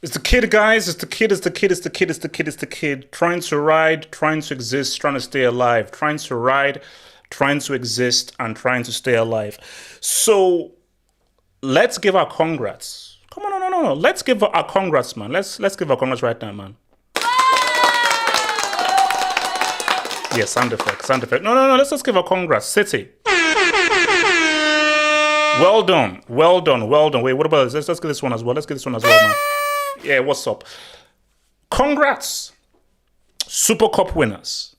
It's the kid, guys. It's the kid. It's the kid. It's the kid. It's the kid. It's the kid. Trying to ride, trying to exist, trying to stay alive. Trying to ride, trying to exist, and trying to stay alive. So let's give our congrats. Come on, no. Let's give our congrats, man. Let's give our congrats right now, man. Yeah, sound effect. No. Let's just give our congrats. City. Well done. Wait, what about this? Let's get this one as well. Man. Yeah, what's up? Congrats. Super Cup winners,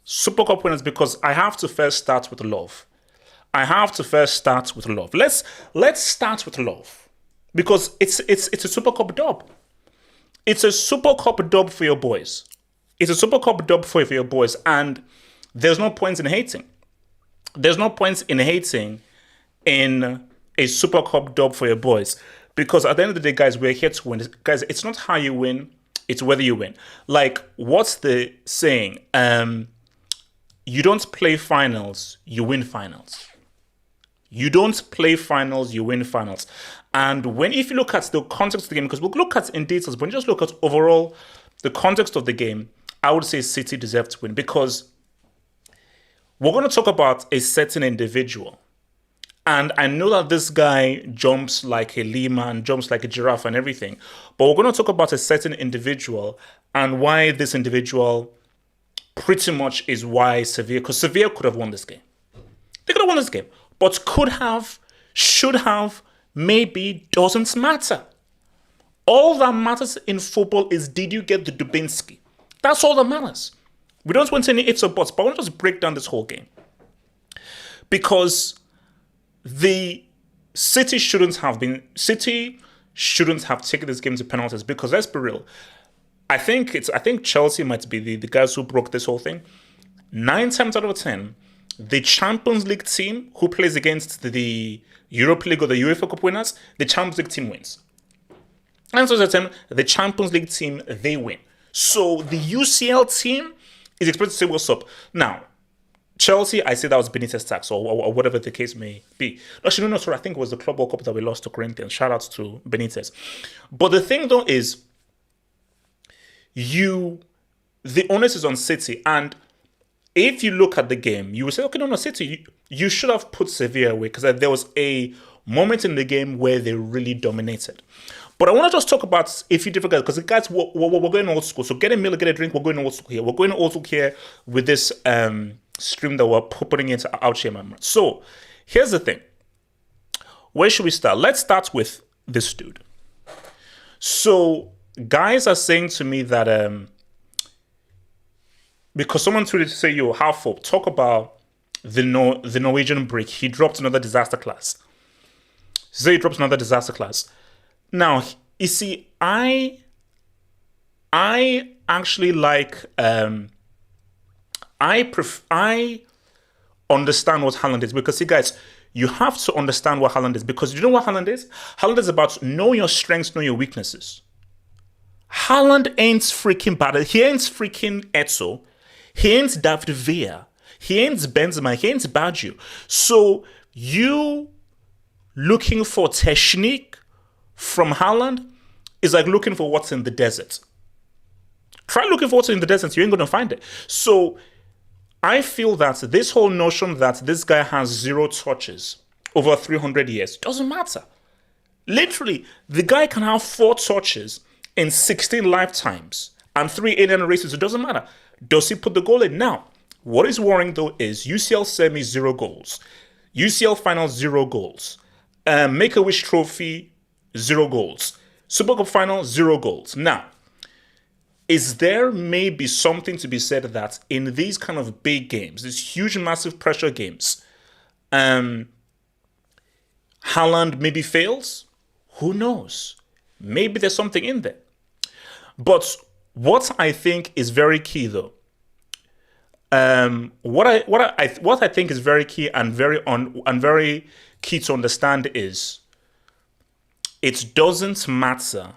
because I have to first start with love. Let's start with love. Because it's a Super Cup dub. It's a Super Cup dub for your boys. And there's no point in hating. In a Super Cup dub for your boys. Because at the end of the day, guys, we're here to win. Guys, it's not how you win, it's whether you win. Like, what's the saying? You don't play finals, you win finals. You don't play finals, you win finals. And if you look at the context of the game, because we'll look at in details, but when you just look at overall the context of the game, I would say City deserve to win, because we're going to talk about a certain individual. And I know that this guy jumps like a lemur and jumps like a giraffe and everything. But we're going to talk about a certain individual and why this individual pretty much is why Sevilla, because Sevilla could have won this game. They could have won this game. But could have, should have, maybe, doesn't matter. All that matters in football is, did you get the Dubinsky? That's all that matters. We don't want any ifs or buts, but I want to just break down this whole game. Because the City shouldn't have taken this game to penalties, because let's be real. I think Chelsea might be the guys who broke this whole thing. 9 times out of 10, the Champions League team who plays against the Europa League or the UEFA Cup winners, the Champions League team wins. 9 times out of 10, the Champions League team, they win. So the UCL team is expected to say what's up. Now, Chelsea, I say that was Benitez tax or whatever the case may be. Actually, no, sorry. I think it was the Club World Cup that we lost to Corinthians. Shout out to Benitez. But the thing though is, the onus is on City. And if you look at the game, you will say, okay, no, City, you should have put Sevilla away, because there was a moment in the game where they really dominated. But I want to just talk about a few different guys, because guys, we're going old school. So get a meal, get a drink. We're going old school here. We're going old school here with this stream that we're putting into out here, man. So here's the thing. Where should we start? Let's start with this dude. So guys are saying to me that because someone tweeted to say, yo, Halfop, talk about the Norwegian break. He dropped another disaster class. So he drops another disaster class. Now, you see, I actually like I understand what Haaland is, because see, guys, you have to understand what Haaland is, because you know what Haaland is? Haaland is about know your strengths, know your weaknesses. Haaland ain't freaking bad. He ain't freaking Etso. He ain't David Villa. He ain't Benzema. He ain't Baggio. So you looking for technique from Haaland is like looking for what's in the desert. Try looking for what's in the desert, you ain't going to find it. So I feel that this whole notion that this guy has 0 touches over 300 years doesn't matter. Literally, the guy can have 4 touches in 16 lifetimes and 3 alien races. It doesn't matter. Does he put the goal in? Now, what is worrying though is UCL semi 0 goals, UCL final 0 goals, Make-A-Wish Trophy 0 goals, Super Cup final 0 goals. Now, is there maybe something to be said that in these kind of big games, these huge, massive pressure games, Haaland maybe fails? Who knows? Maybe there's something in there. But what I think is very key, though, what I think is very key and very key to understand is, it doesn't matter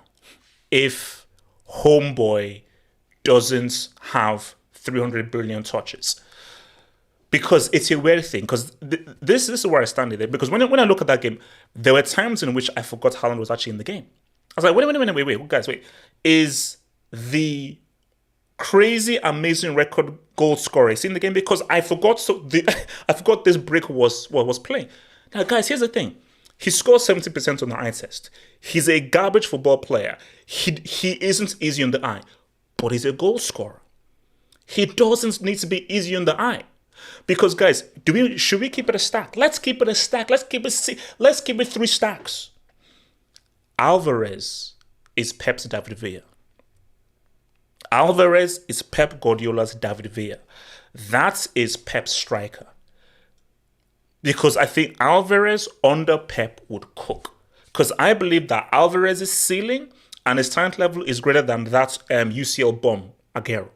if homeboy doesn't have 300 billion touches, because it's a weird thing. Because this is where I stand there. Because when I look at that game, there were times in which I forgot Haaland was actually in the game. I was like, wait, guys, wait. is the crazy, amazing record goal scorer in the game, because I forgot I forgot this break was playing. Now, guys, here's the thing. He scored 70% on the eye test. He's a garbage football player. He isn't easy on the eye, but he's a goal scorer. He doesn't need to be easy on the eye. Because, guys, should we keep it a stack? Let's keep it a stack. Let's keep it 3 stacks. Alvarez is Pep's David Villa. Alvarez is Pep Guardiola's David Villa. That is Pep's striker. Because I think Alvarez under Pep would cook. Because I believe that Alvarez's ceiling and his talent level is greater than that UCL bomb Aguero.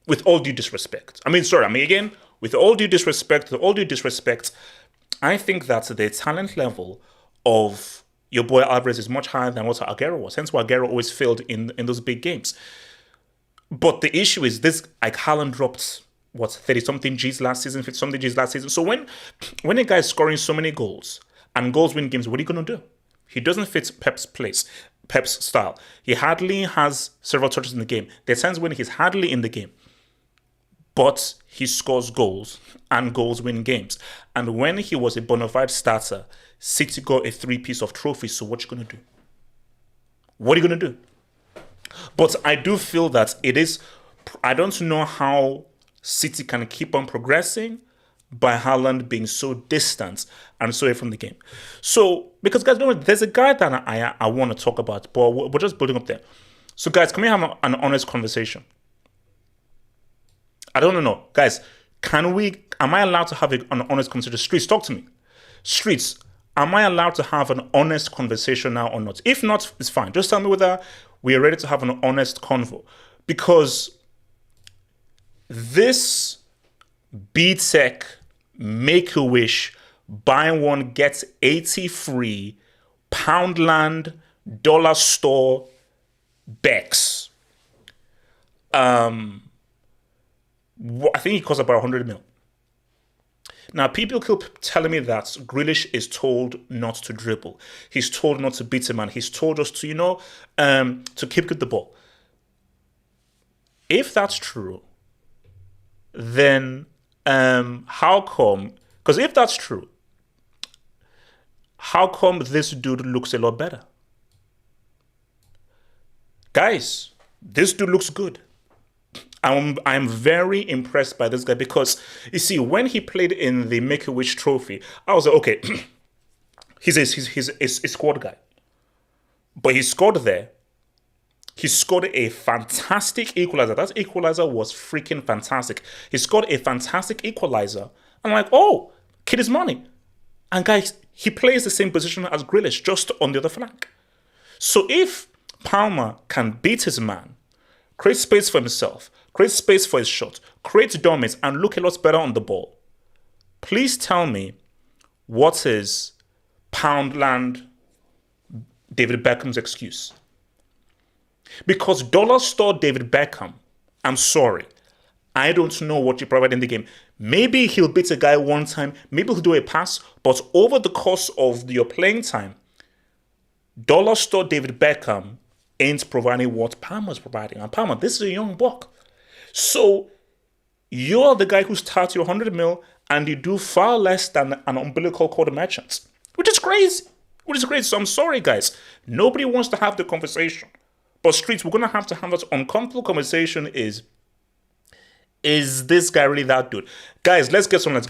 With all due disrespect. Again, with all due disrespect, I think that the talent level of your boy Alvarez is much higher than what Aguero was. Hence why Aguero always failed in those big games. But the issue is this, like Haaland dropped, 30-something Gs last season, 50-something Gs last season. So when a guy is scoring so many goals, and goals win games, what are you going to do? He doesn't fit Pep's style. He hardly has several touches in the game. There are times when he's hardly in the game. But he scores goals, and goals win games. And when he was a bona fide starter, City got a 3-piece of trophies. So what you going to do? What are you going to do? But I do feel that I don't know how City can keep on progressing by Haaland being so distant and so away from the game. So, because guys, there's a guy that I want to talk about, but we're just building up there. So guys, can we have an honest conversation? I don't know. Guys, am I allowed to have an honest conversation? Streets, talk to me. Streets, am I allowed to have an honest conversation now or not? If not, it's fine. Just tell me whether we are ready to have an honest convo. Because this B-Tech, Make-A-Wish, buy one, get 80 free, Poundland, dollar store, Bex. I think it costs about 100 mil. Now, people keep telling me that Grealish is told not to dribble. He's told not to beat a man. He's told us to, to keep the ball. If that's true, then how come? Because if that's true, how come this dude looks a lot better? Guys, this dude looks good. I'm very impressed by this guy because, you see, when he played in the Make-A-Wish trophy, I was like, okay, he's a squad guy. But he scored there. He scored a fantastic equalizer. That equalizer was freaking fantastic. He scored a fantastic equalizer. I'm like, oh, kid is money. And guys, he plays the same position as Grealish, just on the other flank. So if Palmer can beat his man, create space for himself, create space for his shot, create dominance, and look a lot better on the ball, please tell me what is Poundland David Beckham's excuse? Because dollar store David Beckham, I'm sorry, I don't know what you provide in the game. Maybe he'll beat a guy one time, maybe he'll do a pass, but over the course of your playing time, dollar store David Beckham ain't providing what Palmer's providing. And Palmer, this is a young buck. So you're the guy who starts your 100 mil and you do far less than an umbilical cord merchant, which is crazy. So I'm sorry, guys. Nobody wants to have the conversation. But Streets, we're going to have that uncomfortable conversation is this guy really that dude? Guys, let's get some likes,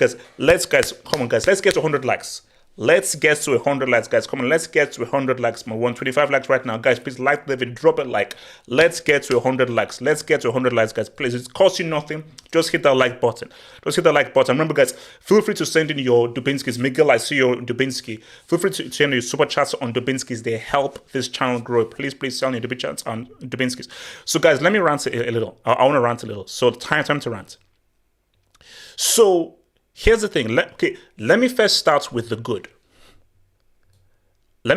guys. Come on, guys. Let's get to 100 likes. Let's get to 100 likes, guys. Come on, let's get to 100 likes. My 125 likes right now. Guys, please like the video, drop a like. Let's get to 100 likes. Let's get to 100 likes, guys. Please, it costs you nothing. Just hit that like button. Remember, guys, feel free to send in your Dubinskis. Miguel, I see your Dubinsky. Feel free to send your super chats on Dubinskis. They help this channel grow. Please send your chats on Dubinskis. So, guys, let me rant a little. I want to rant a little. So, time to rant. So, here's the thing. Let me first start with the good. I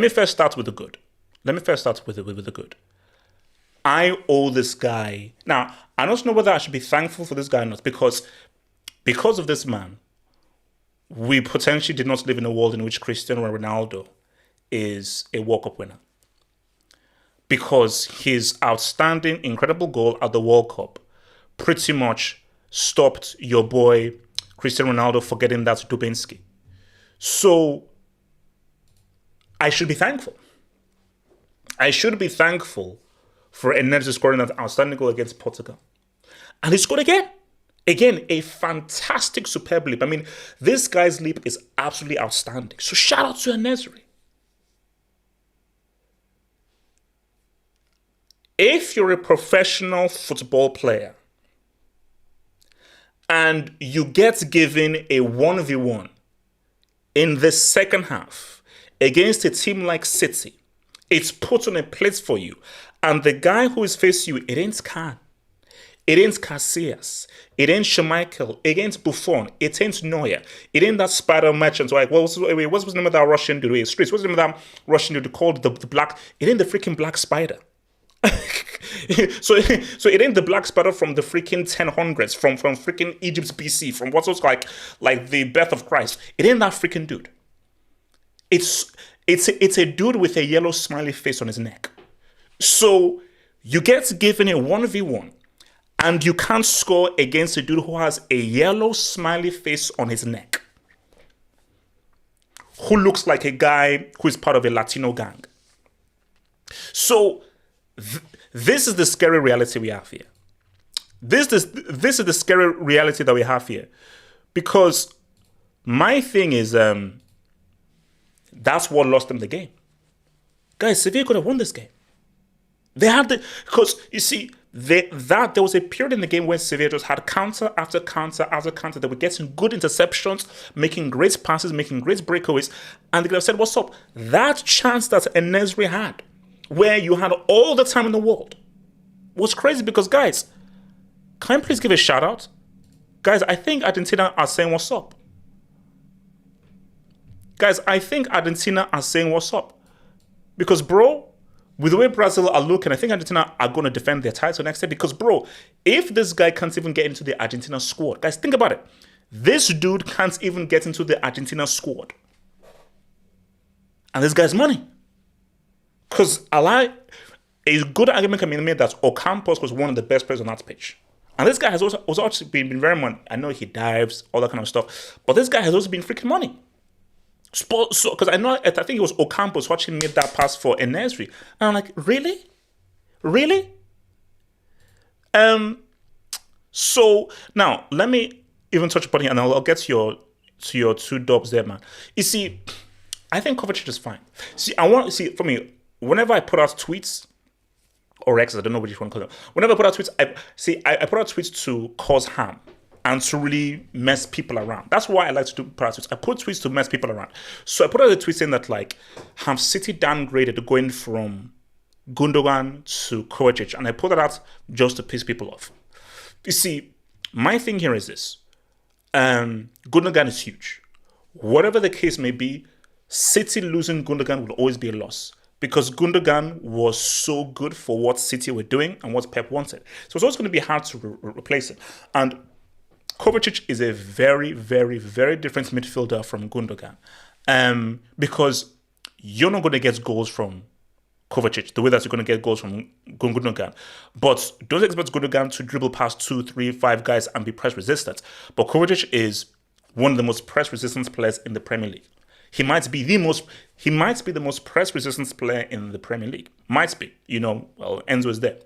owe this guy. Now, I don't know whether I should be thankful for this guy or not, because of this man, we potentially did not live in a world in which Cristiano Ronaldo is a World Cup winner. because his outstanding, incredible goal at the World Cup pretty much stopped your boy Cristiano Ronaldo from getting that Dubinsky. So I should be thankful. I should be thankful for Enes scoring that outstanding goal against Portugal. And he scored again. Again, a fantastic, superb leap. I mean, this guy's leap is absolutely outstanding. So shout out to Enes. If you're a professional football player and you get given a 1v1 in the second half against a team like City, it's put on a plate for you, and the guy who is facing you, it ain't Khan, it ain't Casillas, it ain't Schmeichel, it ain't Buffon, it ain't Neuer, it ain't that spider merchant. Like, what's the name of that Russian dude? What's the name of that Russian dude called the black? It ain't the freaking black spider. so it ain't the black spider from the freaking 1000s, from freaking Egypt BC, from what was like the birth of Christ. It ain't that freaking dude. It's a dude with a yellow smiley face on his neck. So you get given a 1v1 and you can't score against a dude who has a yellow smiley face on his neck, who looks like a guy who is part of a Latino gang. So this is the scary reality we have here. This is the scary reality that we have here. Because my thing is, that's what lost them the game. Guys, Sevilla could have won this game. They had because you see, there was a period in the game when Sevilla just had counter after counter after counter. They were getting good interceptions, making great passes, making great breakaways, and they could have said, "What's up?" That chance that Enes had, where you had all the time in the world, was crazy. Because guys, can I please give a shout out? Guys, I think Argentina are saying what's up. Guys, I think Argentina are saying what's up. Because bro, with the way Brazil are looking, I think Argentina are going to defend their title next year. Because bro, if this guy can't even get into the Argentina squad, guys, think about it. This dude can't even get into the Argentina squad. And this guy's money. Because a good argument can be made that Ocampos was one of the best players on that pitch. And this guy has also been very money. I know he dives, all that kind of stuff. But this guy has also been freaking money. So, because I think it was Ocampos watching made that pass for Enes. And I'm like, really? Really? So, now, let me even touch upon it, and I'll get to your two dubs there, man. You see, I think Kovacic is fine. For me, whenever I put out tweets, or X, I don't know what you want to call them. Whenever I put out tweets, I put out tweets to cause harm and to really mess people around. That's why I like to put out tweets. I put tweets to mess people around. So I put out a tweet saying that, like, have City downgraded going from Gundogan to Kovacic, and I put that out just to piss people off. You see, my thing here is this. Gundogan is huge. Whatever the case may be, City losing Gundogan will always be a loss. Because Gundogan was so good for what City were doing and what Pep wanted. So it's always going to be hard to replace it. And Kovacic is a very, very, very different midfielder from Gundogan. Because you're not going to get goals from Kovacic the way that you're going to get goals from Gundogan. But don't expect Gundogan to dribble past 2, 3, 5 guys and be press resistant. But Kovacic is one of the most press resistant players in the Premier League. He might be the most press resistance player in the Premier League. Might be, Enzo is there.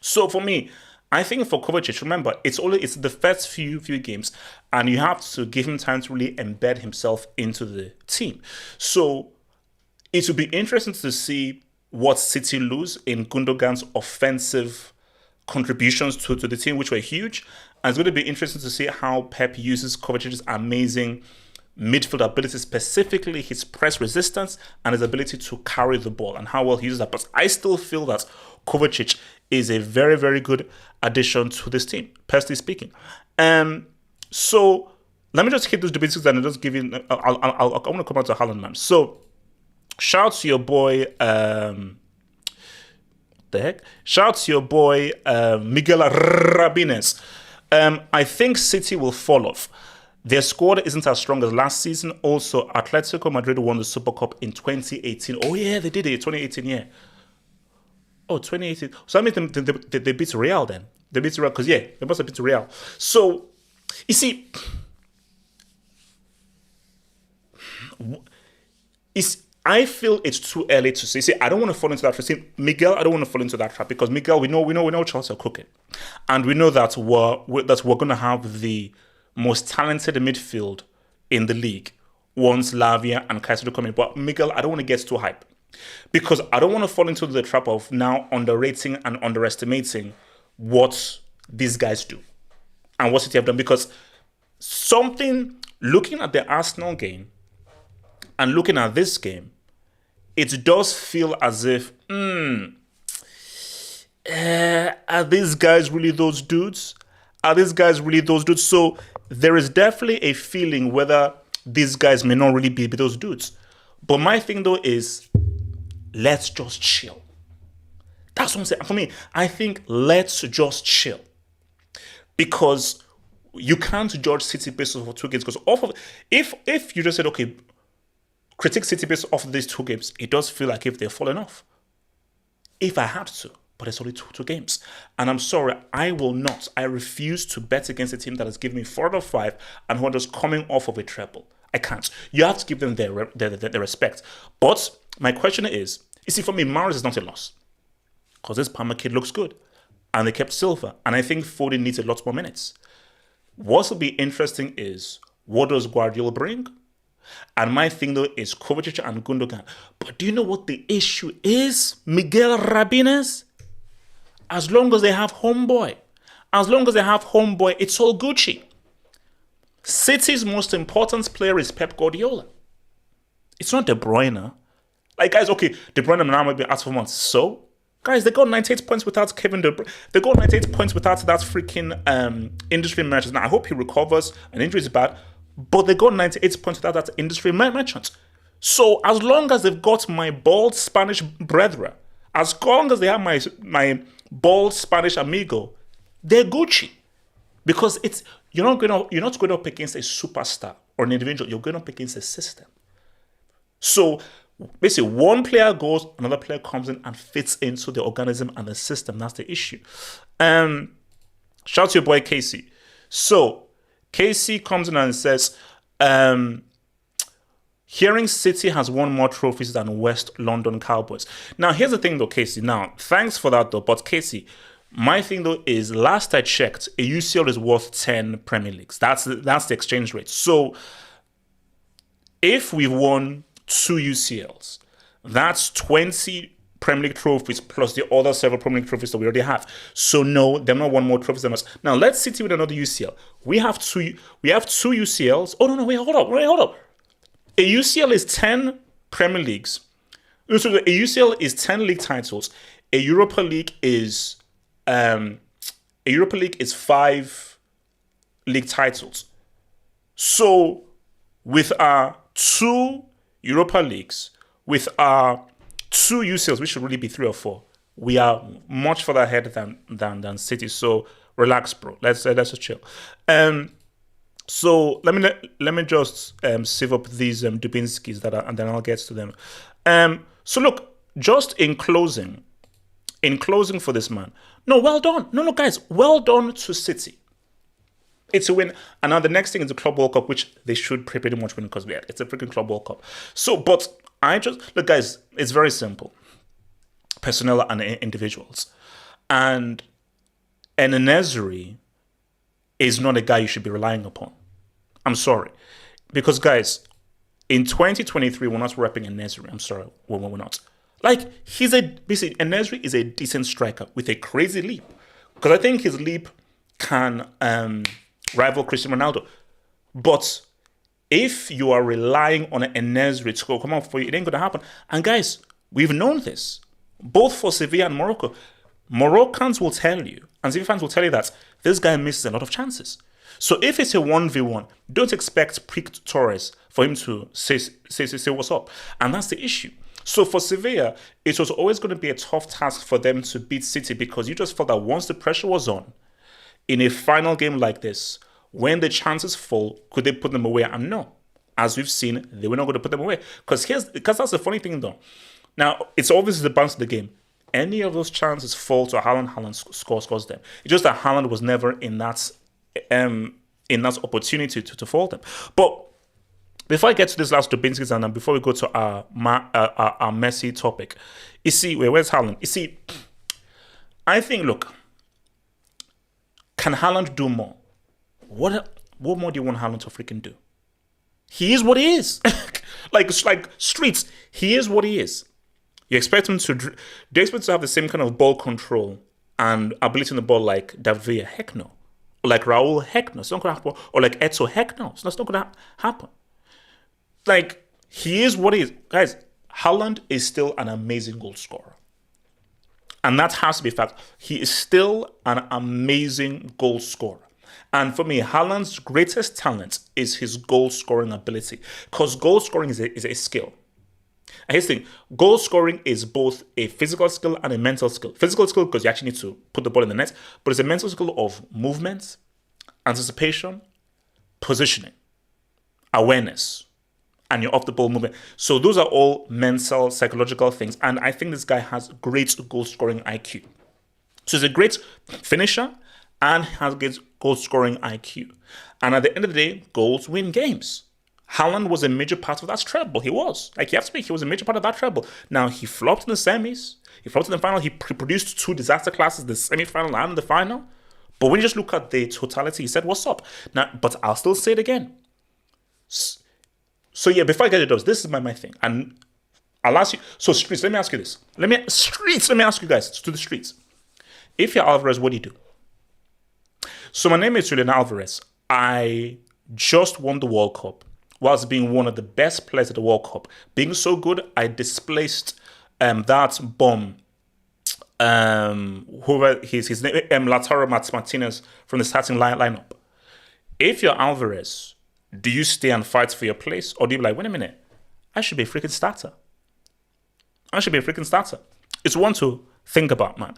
So for me, I think for Kovacic, remember, it's the first few games, and you have to give him time to really embed himself into the team. So it will be interesting to see what City lose in Gundogan's offensive contributions to the team, which were huge. And it's going to be interesting to see how Pep uses Kovacic's amazing midfield ability, specifically his press resistance and his ability to carry the ball, and how well he uses that. But I still feel that Kovacic is a very, very good addition to this team, personally speaking. So let me just hit those debates and just give you. I want to come out to Haaland, man. So shout out to your boy. Shout out to your boy Miguel Rabines. I think City will fall off. Their squad isn't as strong as last season. Also, Atletico Madrid won the Super Cup in 2018. Oh, yeah, they did it, 2018, yeah. Oh, 2018. So that means they beat Real then. They beat Real because, yeah, they must have beat Real. So, you see, I feel it's too early to say. See, I don't want to fall into that trap. See, Miguel, I don't want to fall into that trap because Miguel, we know Chelsea are cooking, and we know that we're going to have the most talented midfield in the league once Lavia and Caicedo come in. But Miguel, I don't want to get too hype because I don't want to fall into the trap of now underrating and underestimating what these guys do and what City have done. Because looking at the Arsenal game and looking at this game, it does feel as if, are these guys really those dudes? Are these guys really those dudes? So there is definitely a feeling whether these guys may not really be those dudes. But my thing though is, let's just chill. That's what I'm saying. For me, I think let's just chill. Because you can't judge City based off of 2 games. Because if you just said, okay, critique City based off of these 2 games, it does feel like if they're falling off. If I had to, but it's only two games. And I'm sorry, I will not. I refuse to bet against a team that has given me 4 out of 5 and who are just coming off of a treble. I can't. You have to give them their respect. But my question is, you see, for me, Mahrez is not a loss. Because this Palmer kid looks good. And they kept Silva. And I think Foden needs a lot more minutes. What will be interesting is, what does Guardiola bring? And my thing though is Kovacic and Gundogan. But do you know what the issue is, Miguel Rabines? As long as they have homeboy, it's all Gucci. City's most important player is Pep Guardiola. It's not De Bruyne. Like, guys, okay, De Bruyne now might be out for months. So, guys, they got 98 points without Kevin De Bruyne. They got 98 points without that freaking industry merchant. Now, I hope he recovers. An injury is bad. But they got 98 points without that industry merchant. So as long as they've got my bald Spanish brethren, as long as they have my bald Spanish amigo, they're Gucci. Because you're not going up against a superstar or an individual. You're going up against a system. So basically, one player goes, another player comes in and fits into the organism and the system. That's the issue. Shout out to your boy Casey. So KC comes in and says, hearing City has won more trophies than West London Cowboys. Now, here's the thing though, Casey. Now, thanks for that though. But Casey, my thing though is, last I checked, a UCL is worth 10 Premier Leagues. That's the exchange rate. So, if we've won 2 UCLs, that's 20 Premier League trophies plus the other several Premier League trophies that we already have. So no, they've not won more trophies than us. Now let's City with another UCL. We have two UCLs. Oh no, wait, hold up. A UCL is 10 Premier Leagues. So a UCL is 10 league titles. A Europa League is 5 league titles. So with our 2 Europa Leagues, with our 2 UCLs, which should really be 3 or 4, we are much further ahead than City. So relax, bro. Let's just chill. So let me just save up these Dubinskis and then I'll get to them. So look, just in closing for this man. No, well done. No, guys, well done to City. It's a win. And now the next thing is the Club World Cup, which they should pretty much win because it's a freaking Club World Cup. So, but look, guys, it's very simple. Personnel and individuals. And Nesri is not a guy you should be relying upon. I'm sorry. Because, guys, in 2023, we're not repping Nesri. I'm sorry, we're not. Like, Nesri is a decent striker with a crazy leap. Because I think his leap can rival Cristiano Ronaldo. But if you are relying on Nesri to come up for you, it ain't going to happen. And guys, we've known this, both for Sevilla and Morocco. Moroccans will tell you, and Sevilla fans will tell you that this guy misses a lot of chances. So if it's a 1v1, don't expect Pique Torres for him to say what's up. And that's the issue. So for Sevilla, it was always going to be a tough task for them to beat City because you just felt that once the pressure was on, in a final game like this, when the chances fall, could they put them away? And no. As we've seen, they were not going to put them away. Because that's the funny thing though. Now, it's obviously the bounce of the game. any of those chances fall to Haaland, Haaland scores them. It's just that Haaland was never in that opportunity to fold them. But before I get to this last Dubinsky and before we go to our Messi topic, you see, where's Haaland? You see, I think, look, can Haaland do more? What more do you want Haaland to freaking do? He is what he is. like streets, he is what he is. You expect him to, do you expect to have the same kind of ball control and ability on the ball like David Villa? Heck no. Or like Raul? Heck no. It's not going to happen. Or like Eto? Heck no. It's not going to happen. Like, he is what he is. Guys, Haaland is still an amazing goal scorer. And that has to be a fact. He is still an amazing goal scorer. And for me, Haaland's greatest talent is his goal scoring ability. Because goal scoring is a skill. And here's the thing, goal scoring is both a physical skill and a mental skill. Physical skill because you actually need to put the ball in the net, but it's a mental skill of movement, anticipation, positioning, awareness, and your off-the-ball movement. So those are all mental, psychological things. And I think this guy has great goal-scoring IQ. So he's a great finisher and has great goal-scoring IQ. And at the end of the day, goals win games. Haaland was a major part of that treble. He was. Like, you have to speak, he was a major part of that treble. Now, he flopped in the semis. He flopped in the final. He produced two disaster classes, the semi-final and the final. But when you just look at the totality, he said, what's up? Now, but I'll still say it again. So yeah, before I get to those, this is my thing. And I'll ask you, so streets, let me ask you this. Let me ask you guys, to the streets. If you're Alvarez, what do you do? So my name is Julian Alvarez. I just won the World Cup whilst being one of the best players at the World Cup. Being so good, I displaced that bomb, whoever his name, Lautaro Martinez from the starting lineup. If you're Alvarez, do you stay and fight for your place? Or do you be like, wait a minute, I should be a freaking starter. It's one to think about, man.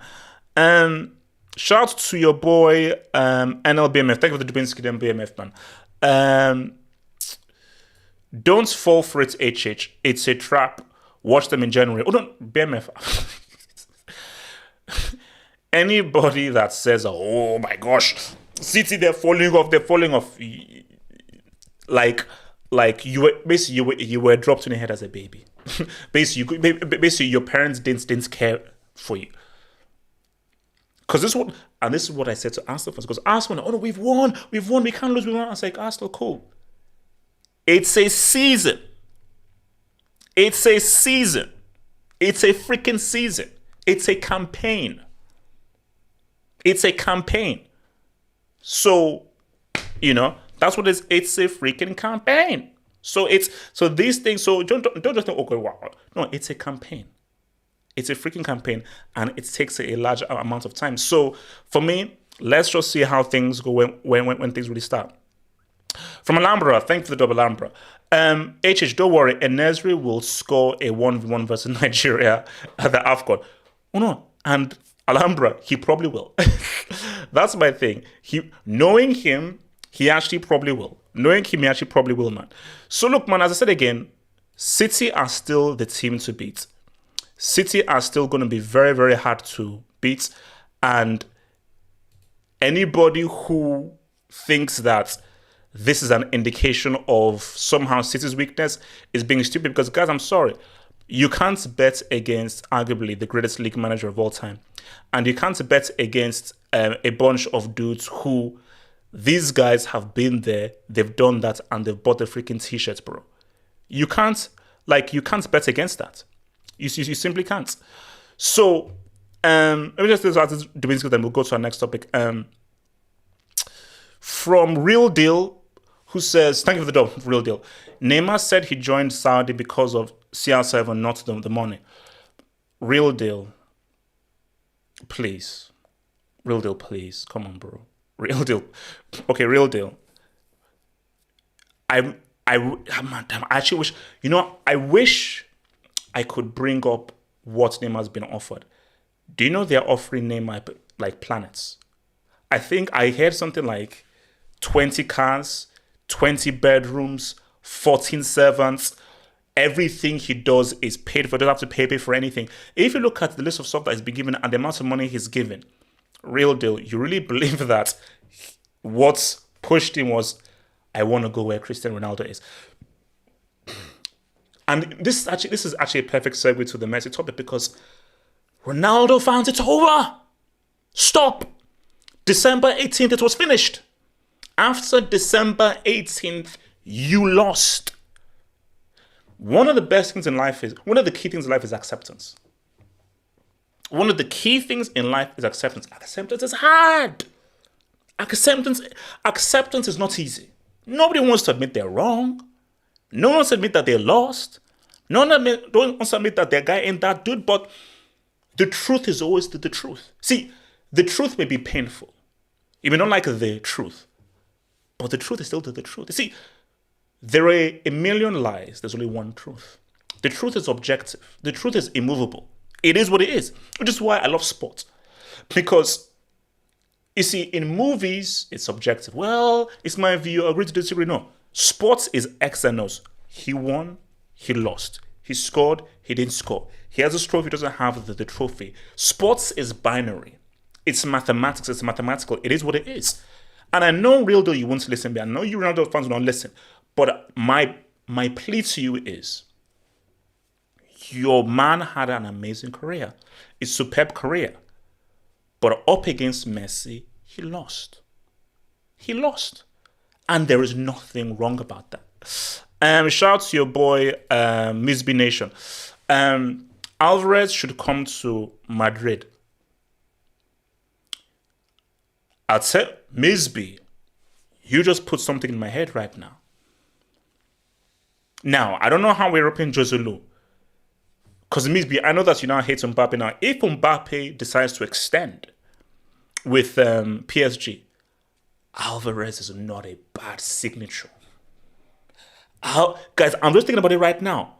Shout out to your boy, NLBMF. Thank you for the Dubinsky BMF, man. Don't fall for it, HH. It's a trap. Watch them in January. Oh, no, BMF. Anybody that says, oh my gosh, City, they're falling off. Like you were dropped in the head as a baby. basically, your parents didn't care for you. Because this is what I said to Arsenal fans. Because Arsenal, oh no, we've won, we can't lose, we won. I was like, Arsenal, cool. It's a season. It's a freaking season. It's a campaign. So, that's what it is. It's a freaking campaign. So these things. So don't just think, okay, wow. No, it's a campaign. It's a freaking campaign, and it takes a large amount of time. So for me, let's just see how things go when things really start. From Alhambra, thank you for the double Alhambra. HH, don't worry, Enesri will score a 1v1 versus Nigeria at the AFCON. Oh no, and Alhambra, he probably will. That's my thing. Knowing him, he actually probably will. Man. So look, man, as I said again, City are still the team to beat. City are still going to be very, very hard to beat. And anybody who thinks that this is an indication of somehow City's weakness is being stupid, because, guys, I'm sorry. You can't bet against arguably the greatest league manager of all time. And you can't bet against a bunch of dudes who, these guys have been there, they've done that, and they've bought the freaking t-shirts, bro. You can't bet against that. You simply can't. So, let me just start this Dubinsky, then we'll go to our next topic. From Real Deal, who says, thank you for the dub, Real Deal. Neymar said he joined Saudi because of CR7, not the money. Real Deal, please. Real Deal, please. Come on, bro. Real Deal. Okay, Real Deal. I actually wish, I wish I could bring up what Neymar's been offered. Do you know they're offering Neymar like planets? I think I heard something like 20 cars, 20 bedrooms, 14 servants, everything he does is paid for. Doesn't have to pay for anything. If you look at the list of stuff that he's been given and the amount of money he's given, real deal, you really believe that what pushed him was, I want to go where Cristiano Ronaldo is. And this is actually a perfect segue to the Messi topic, because Ronaldo fans, it's over. Stop. December 18th, it was finished. After December 18th, you lost. One of the key things in life is acceptance. One of the key things in life is acceptance. Acceptance is hard. Acceptance is not easy. Nobody wants to admit they're wrong. No one wants to admit that they lost. No one wants to admit that their guy ain't that dude, but the truth is always the truth. See, the truth may be painful. You may not like the truth, but the truth is still the truth. You see, there are a million lies. There's only one truth. The truth is objective. The truth is immovable. It is what it is, which is why I love sports. Because, you see, in movies, it's subjective. Well, it's my view. Agree to disagree. No. Sports is X and O's. He won, he lost. He scored, he didn't score. He has a trophy, he doesn't have the trophy. Sports is binary. It's mathematics, it's mathematical. It is what it is. And I know, real deal, you won't listen, but I know you Ronaldo fans will not listen. But my plea to you is, your man had an amazing career. It's a superb career. But up against Messi, he lost. He lost. And there is nothing wrong about that. Shout out to your boy, Misby Nation. Alvarez should come to Madrid. I'd say, Misby, you just put something in my head right now. Now, I don't know how we're upping Joselu. Because Misby, I know that you now hate Mbappe. Now, if Mbappe decides to extend with PSG, Alvarez is not a bad signature. Guys, I'm just thinking about it right now.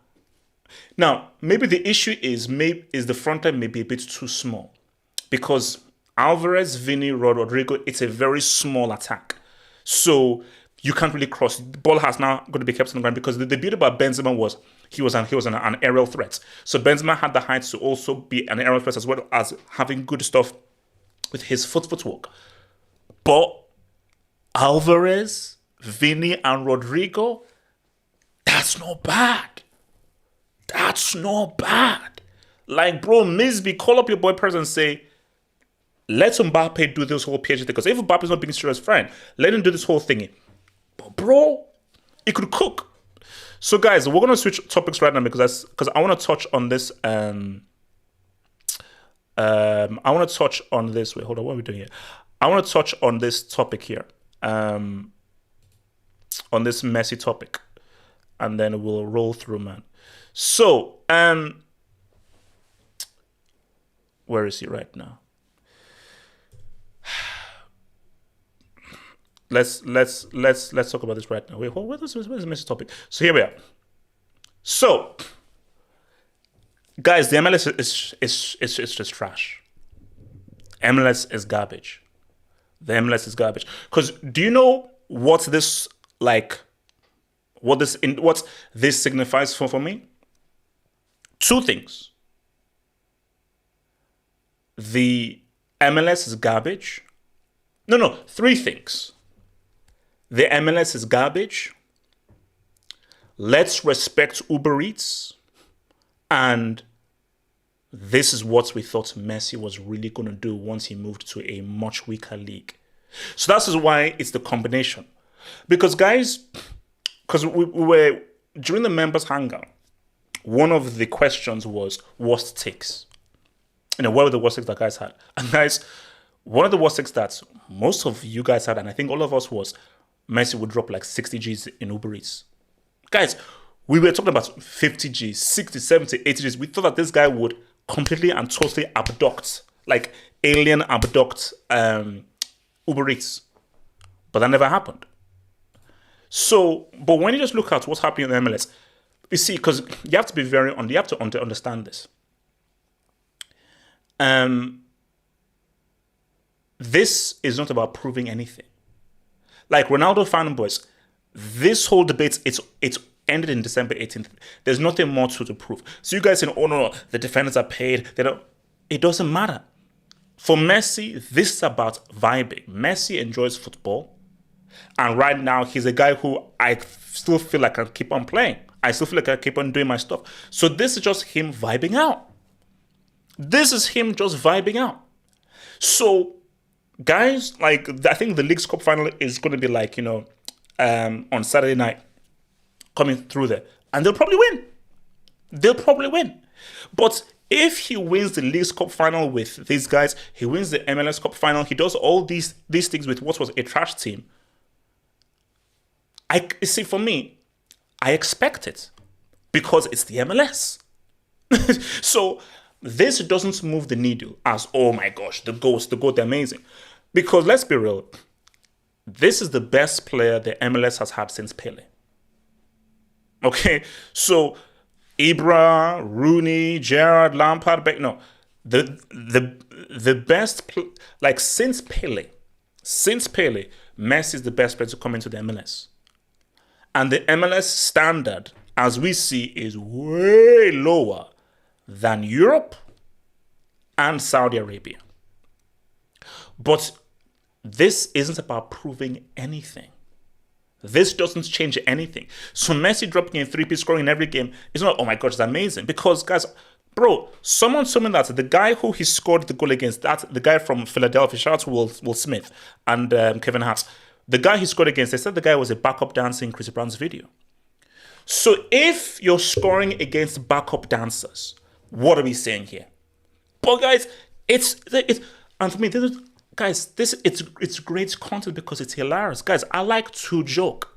Now, maybe the issue is the front end may be a bit too small. Because Alvarez, Vini, Rodrigo, it's a very small attack. So you can't really cross. The ball has now got to be kept on the ground, because the beauty about Benzema was he was an aerial threat. So Benzema had the height to also be an aerial threat, as well as having good stuff with his footwork. But Alvarez, Vini, and Rodrigo, that's not bad. That's not bad. Like, bro, Misby, call up your boy person and say, let Mbappe do this whole PSG thing. Because if Mbappe's not being serious, fine, let him do this whole thingy. But bro, he could cook. So guys, we're gonna switch topics right now, because I want to touch on this. I want to touch on this. Wait, hold on. What are we doing here? I want to touch on this topic here. On this Messi topic, and then we'll roll through, man. So, where is he right now? Let's talk about this right now. Wait, where's the Messi topic? So here we are. So, guys, the MLS is just trash. MLS is garbage. The MLS is garbage. Because do you know what this signifies for me? Two things. The MLS is garbage. No, three things. The MLS is garbage. Let's respect Uber Eats. And this is what we thought Messi was really going to do once he moved to a much weaker league. So that's why it's the combination. Because guys, we were, during the members hangout, one of the questions was worst takes. What were the worst takes that guys had? And guys, one of the worst takes that most of you guys had, and I think all of us, was Messi would drop like 60 G's in Uber Eats. Guys, we were talking about 50 G's, 60, 70, 80 G's. We thought that this guy would completely and totally abduct, like alien abduct Uber Eats. But that never happened. So, but when you just look at what's happening in the MLS, you see, because you have to be you have to understand this. This is not about proving anything. Like Ronaldo fanboys, this whole debate, ended in December 18th. There's nothing more to prove. So you guys saying, oh no, the defenders are paid. They don't. It doesn't matter. For Messi, this is about vibing. Messi enjoys football. And right now, he's a guy who I still feel like I can keep on playing. I still feel like I keep on doing my stuff. So this is just him vibing out. This is him just vibing out. So, guys, like, I think the League's Cup final is going to be like, on Saturday night, coming through there. And they'll probably win. They'll probably win. But if he wins the League's Cup final with these guys, he wins the MLS Cup final, he does all these things with what was a trash team. See, for me, I expect it because it's the MLS. So this doesn't move the needle as, oh my gosh, the GOAT, they're amazing. Because let's be real, this is the best player the MLS has had since Pele. Okay, so Ibra, Rooney, Gerrard, Lampard, the best, like since Pele, Messi is the best player to come into the MLS. And the MLS standard, as we see, is way lower than Europe and Saudi Arabia. But this isn't about proving anything. This doesn't change anything. So Messi dropping a 3-piece scoring in every game is not, oh my gosh, it's amazing. Because, guys, bro, someone told me that the guy who he scored the goal against, that the guy from Philadelphia, shout out to Will Smith and Kevin Hart, the guy he scored against, they said the guy was a backup dancer in Chris Brown's video. So if you're scoring against backup dancers, what are we saying here? But guys, it's and for me, it's great content because it's hilarious. Guys, I like to joke.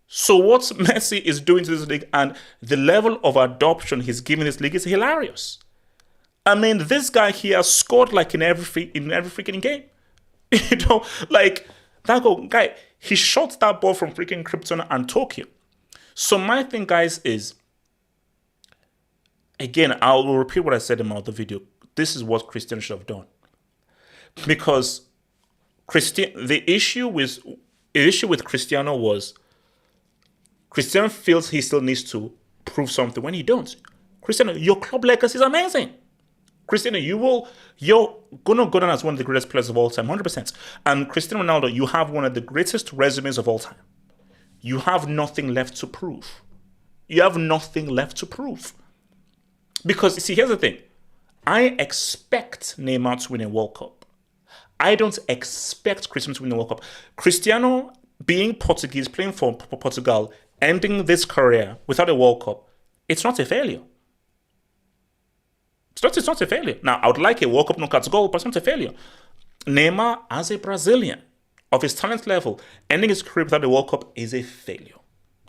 So what Messi is doing to this league and the level of adoption he's giving this league is hilarious. I mean, this guy here has scored like in every freaking game. Like that guy, he shot that ball from freaking Krypton and Tokyo. So my thing, guys, is, again, I will repeat what I said in my other video. This is what Cristiano should have done. Because the issue with Cristiano was Cristiano feels he still needs to prove something when he don't. Cristiano, your club legacy is amazing. Cristiano, you're gonna go down as one of the greatest players of all time, 100%. And Cristiano Ronaldo, you have one of the greatest resumes of all time. You have nothing left to prove. Because, you see, here's the thing. I expect Neymar to win a World Cup. I don't expect Cristiano to win a World Cup. Cristiano, being Portuguese, playing for Portugal, ending this career without a World Cup, it's not a failure. It's not a failure. Now, I would like a World Cup knockout goal, but it's not a failure. Neymar, as a Brazilian, of his talent level, ending his career without a World Cup is a failure.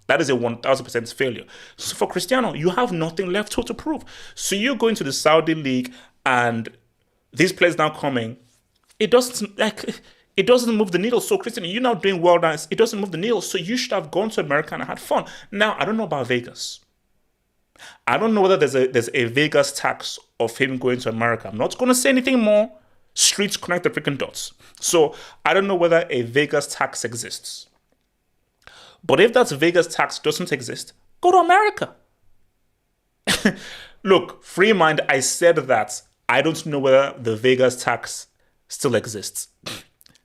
That is a 1,000% failure. So for Cristiano, you have nothing left to prove. So you go into the Saudi League and these players now coming, it doesn't move the needle. So Cristiano, you're now doing well now. It doesn't move the needle. So you should have gone to America and had fun. Now, I don't know about Vegas. I don't know whether there's a Vegas tax of him going to America. I'm not going to say anything more. Streets connect the freaking dots. So I don't know whether a Vegas tax exists. But if that Vegas tax doesn't exist, go to America. Look, free mind, I said that I don't know whether the Vegas tax still exists.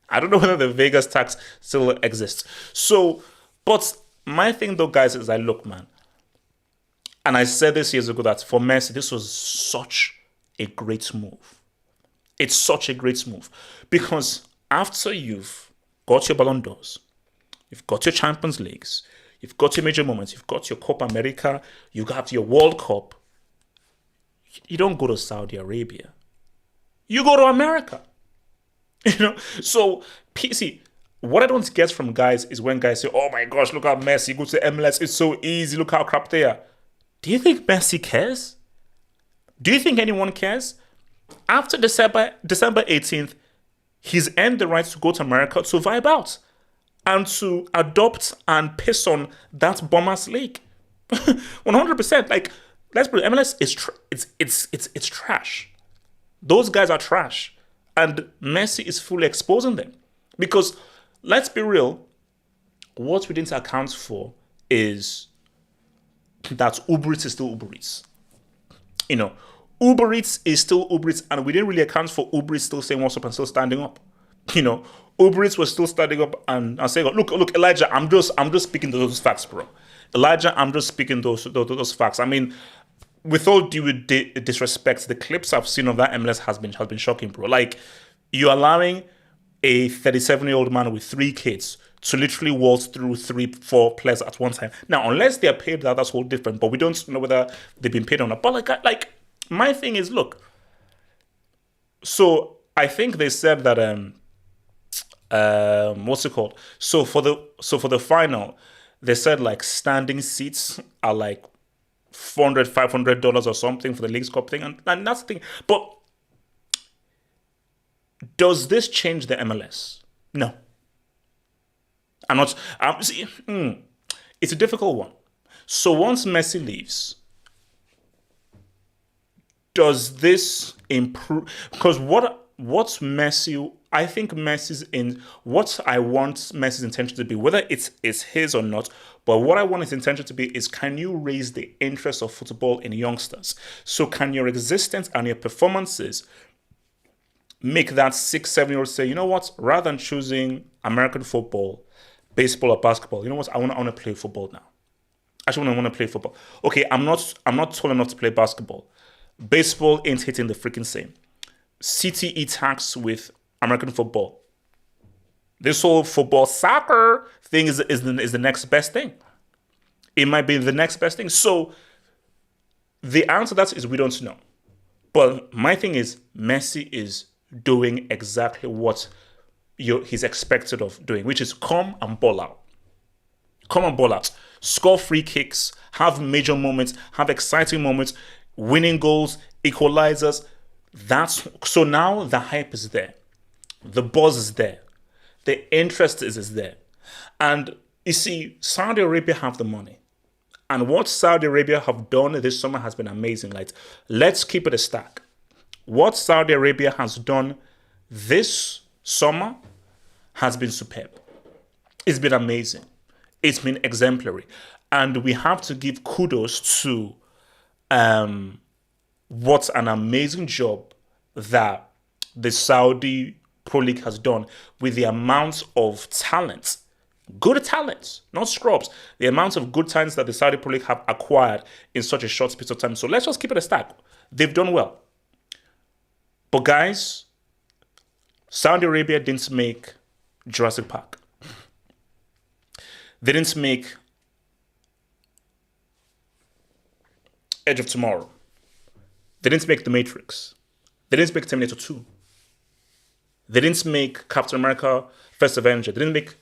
I don't know whether the Vegas tax still exists. So, but my thing though, guys, is look, man. And I said this years ago that for Messi, this was such a great move. It's such a great move. Because after you've got your Ballon d'Ors, you've got your Champions Leagues, you've got your major moments, you've got your Copa America, you got your World Cup, you don't go to Saudi Arabia. You go to America. So, see, what I don't get from guys is when guys say, oh my gosh, look how Messi goes to MLS, it's so easy, look how crap they are. Do you think Messi cares? Do you think anyone cares? After December 18th, he's earned the right to go to America to vibe out and to adopt and piss on that Bombers league. 100%. Like, let's put it, MLS is it's trash. Those guys are trash. And Messi is fully exposing them. Because, let's be real, what we didn't account for is that Uber Eats is still Uber Eats. You know, Uber Eats is still Uber Eats, and we didn't really account for Uber Eats still saying what's up and still standing up. You know, Uber Eats was still standing up and saying, look, Elijah, I'm just speaking those facts, bro. Elijah, I'm just speaking those facts. I mean, with all due disrespect, the clips I've seen of that MLS has been shocking, bro. Like, you're allowing a 37-year-old man with 3 kids to literally waltz through 3-4 players at one time. Now, unless they're paid, that's all different. But we don't know whether they've been paid or not. But like my thing is, look. So I think they said that what's it called? So for the final, they said like standing seats are like $400, $500 or something for the Leagues Cup thing, and that's the thing. But does this change the MLS? No. It's a difficult one. So once Messi leaves, does this improve? Because what's Messi? I think what I want Messi's intention to be, whether it's his or not, but what I want his intention to be is, can you raise the interest of football in youngsters? So can your existence and your performances make that 6-7-year-old say, you know what, rather than choosing American football, baseball or basketball, you know what, I want to play football now. I actually want to play football. Okay, I'm not tall enough to play basketball. Baseball ain't hitting the freaking same. CTE tax with American football. This whole football soccer thing is the next best thing. It might be the next best thing. So the answer to that is we don't know. But my thing is, Messi is doing exactly what he's expected of doing, which is come and ball out. Come and ball out. Score free kicks, have major moments, have exciting moments, winning goals, equalizers. So now the hype is there. The buzz is there. The interest is there. And you see, Saudi Arabia have the money. And what Saudi Arabia have done this summer has been amazing. Like, let's keep it a stack. What Saudi Arabia has done this summer has been superb. It's been amazing. It's been exemplary. And we have to give kudos to what an amazing job that the Saudi Pro League has done with the amount of talent, good talents, not scrubs, the amount of good talents that the Saudi Pro League have acquired in such a short space of time. So let's just keep it a stack. They've done well. But guys, Saudi Arabia didn't make Jurassic Park. They didn't make Edge of Tomorrow. They didn't make The Matrix. They didn't make Terminator 2. They didn't make Captain America First Avenger. They didn't make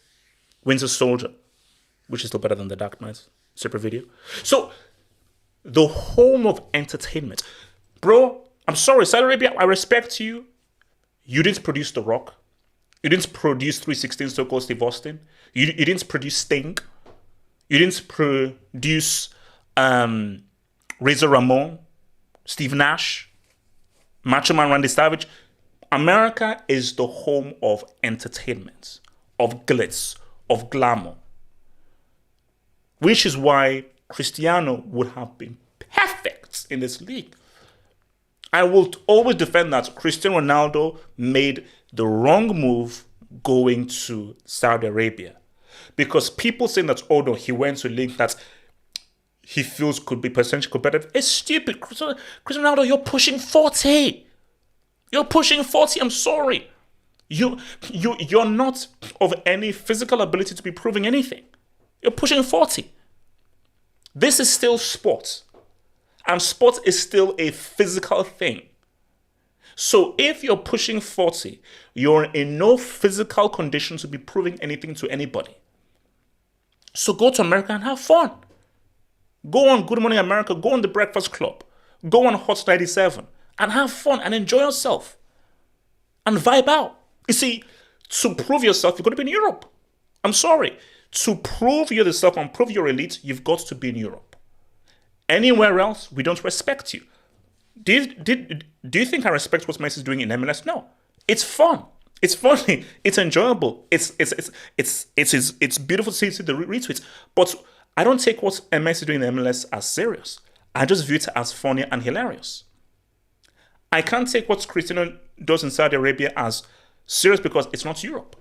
Winter Soldier, which is still better than The Dark Knight separate video. So, the home of entertainment. Bro, I'm sorry, Saudi Arabia, I respect you. You didn't produce The Rock. You didn't produce 316 so-called Steve Austin. You didn't produce Sting. You didn't produce Razor Ramon, Steve Nash, Macho Man Randy Savage. America is the home of entertainment, of glitz, of glamour. Which is why Cristiano would have been perfect in this league. I will always defend that Cristiano Ronaldo made the wrong move going to Saudi Arabia. Because people saying that, oh no, he went to a league that he feels could be potentially competitive. It's stupid. Cristiano Ronaldo, you're pushing 40. You're pushing 40, I'm sorry. You're not of any physical ability to be proving anything. You're pushing 40. This is still sport. And sport is still a physical thing. So if you're pushing 40, you're in no physical condition to be proving anything to anybody. So go to America and have fun. Go on Good Morning America, go on The Breakfast Club, go on Hot 97 and have fun and enjoy yourself and vibe out. You see, to prove yourself, you've got to be in Europe. I'm sorry. To prove yourself and prove you're elite, you've got to be in Europe. Anywhere else, we don't respect you. Do you think I respect what Messi is doing in MLS? No. It's fun. It's funny. It's enjoyable. It's beautiful to see the retweets. But I don't take what MS is doing in the MLS as serious. I just view it as funny and hilarious. I can't take what Cristiano does in Saudi Arabia as serious because it's not Europe.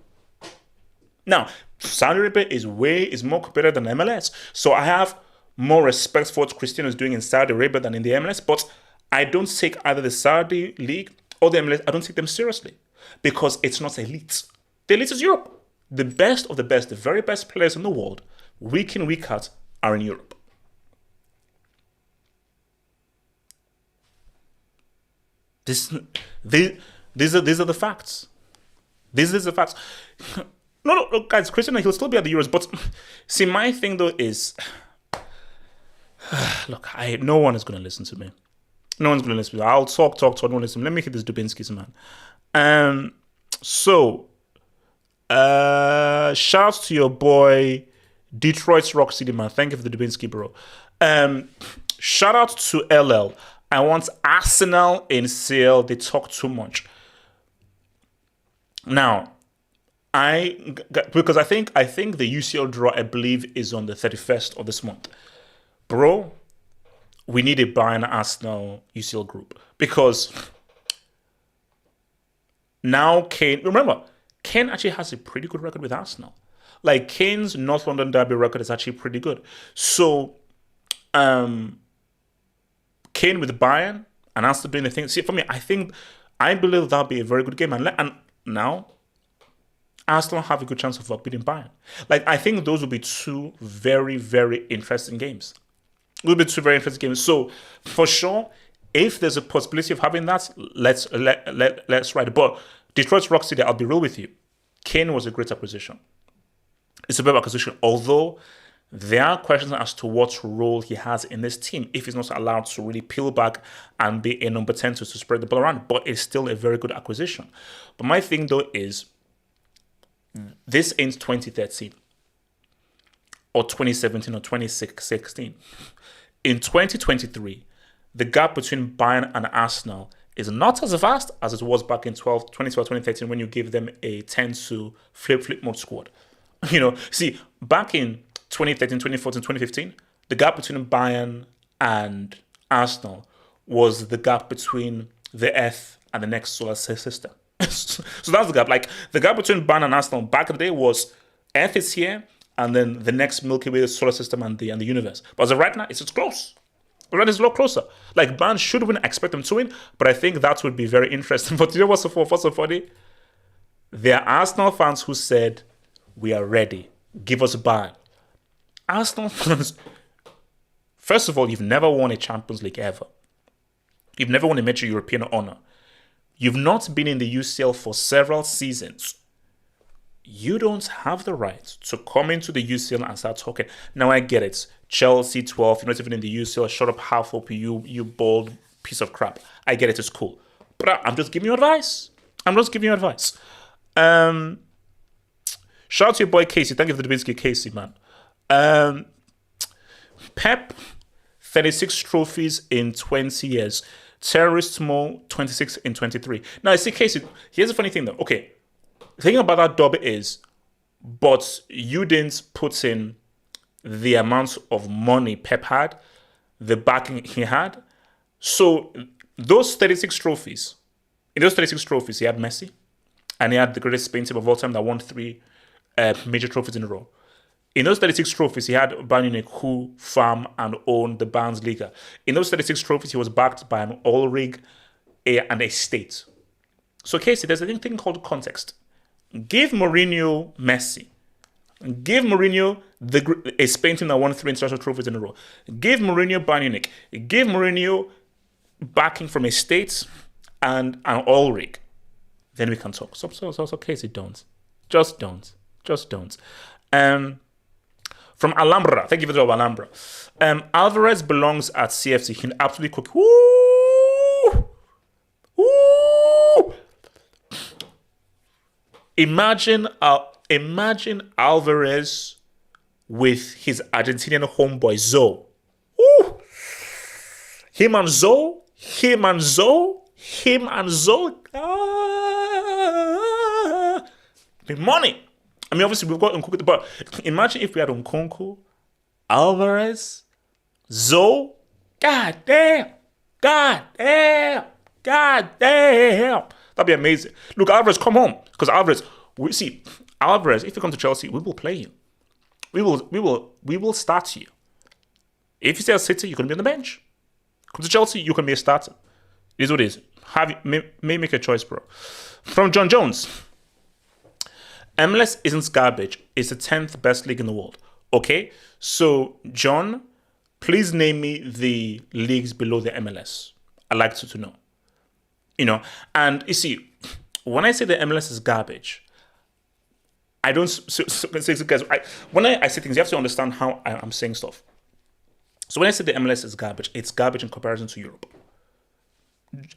Now, Saudi Arabia is more competitive than MLS. So I have more respect for what Cristiano is doing in Saudi Arabia than in the MLS. But I don't take either the Saudi League or the MLS, I don't take them seriously because it's not elite. The elite is Europe. The best of the best, the very best players in the world, week in, week out, are in Europe. This, these are the facts. These are the facts. No, guys, Cristiano, he'll still be at the Euros. But see, my thing though is, look, no one is going to listen to me. No one's going to listen to me. I'll talk. No one listen. Let me hit this Dubinsky's, man. Shouts to your boy, Detroit's Rock City, man. Thank you for the Dubinsky, bro. Shout out to LL. I want Arsenal in sale. They talk too much. Now, because I think the UCL draw, I believe, is on the 31st of this month. Bro, we need a Bayern Arsenal UCL group because now Kane, remember, Kane actually has a pretty good record with Arsenal. Like Kane's North London derby record is actually pretty good. So, Kane with Bayern and Arsenal doing the thing. See, for me, I believe that'll be a very good game. And now, Arsenal have a good chance of beating Bayern. Like, I think those will be two very, very interesting games. It will be two very interesting games. So, for sure, if there's a possibility of having that, let's ride it. But Detroit's Rock City, I'll be real with you. Kane was a great acquisition. It's a better acquisition, although there are questions as to what role he has in this team if he's not allowed to really peel back and be a number 10 to spread the ball around. But it's still a very good acquisition. But my thing, though, is this ends 2013 or 2017 or 2016. In 2023, the gap between Bayern and Arsenal is not as vast as it was back in 2012, 2013 when you gave them a 10 to flip mode squad. See, back in 2013, 2014, 2015, the gap between Bayern and Arsenal was the gap between the Earth and the next solar system. So that's the gap. Like, the gap between Bayern and Arsenal back in the day was Earth is here, and then the next Milky Way solar system and the universe. But as of right now, it's close. Right, it's a lot closer. Like, Bayern should win, expect them to win, but I think that would be very interesting. But you know what's so funny? There are Arsenal fans who said, we are ready. Give us Bayern. Arsenal fans, first of all, you've never won a Champions League ever. You've never won a major European honor. You've not been in the UCL for several seasons. You don't have the right to come into the UCL and start talking. Now, I get it. Chelsea 12, you're not even in the UCL. Shut up, half up, you bald piece of crap. I get it, it's cool. But I'm just giving you advice. Shout out to your boy Casey. Thank you for the Dubinsky, Casey, man. Pep, 36 trophies in 20 years. Terrorist Mo, 26 in 23. Now, I see, Casey, here's the funny thing, though. Okay, the thing about that dub is, but you didn't put in the amount of money Pep had, the backing he had. So, those 36 trophies, he had Messi, and he had the greatest Spain team of all time that won 3 major trophies in a row. In those 36 trophies, he had Bayern Munich, who farm and own the Bundesliga. In those 36 trophies, he was backed by an all-rig and a state. So, Casey, there's a thing called context. Give Mourinho Messi. Give Mourinho a Spain team that won 3 international trophies in a row. Give Mourinho Bayern Munich. Give Mourinho backing from a state and an all-rig. Then we can talk. So Casey, don't. Just don't. From Alhambra, thank you for the Alhambra. Alvarez belongs at CFC. He can absolutely cook. Woo! Imagine Alvarez with his Argentinian homeboy Zoe. Woo! Him and Zoe. The money. I mean, obviously we've got Nkunku, but imagine if we had Nkunku, Alvarez, Zoe. God damn. God damn. God damn. That'd be amazing. Look, Alvarez, come home. Because Alvarez, Alvarez, if you come to Chelsea, we will play you. We will start you. If you stay at City, you can be on the bench. Come to Chelsea, you can be a starter. It is what it is. May make a choice, bro. From John Jones. MLS isn't garbage. It's the 10th best league in the world. Okay? So, John, please name me the leagues below the MLS. I'd like to know. And you see, when I say the MLS is garbage, I don't guys. When I say things, you have to understand how I'm saying stuff. So when I say the MLS is garbage, it's garbage in comparison to Europe.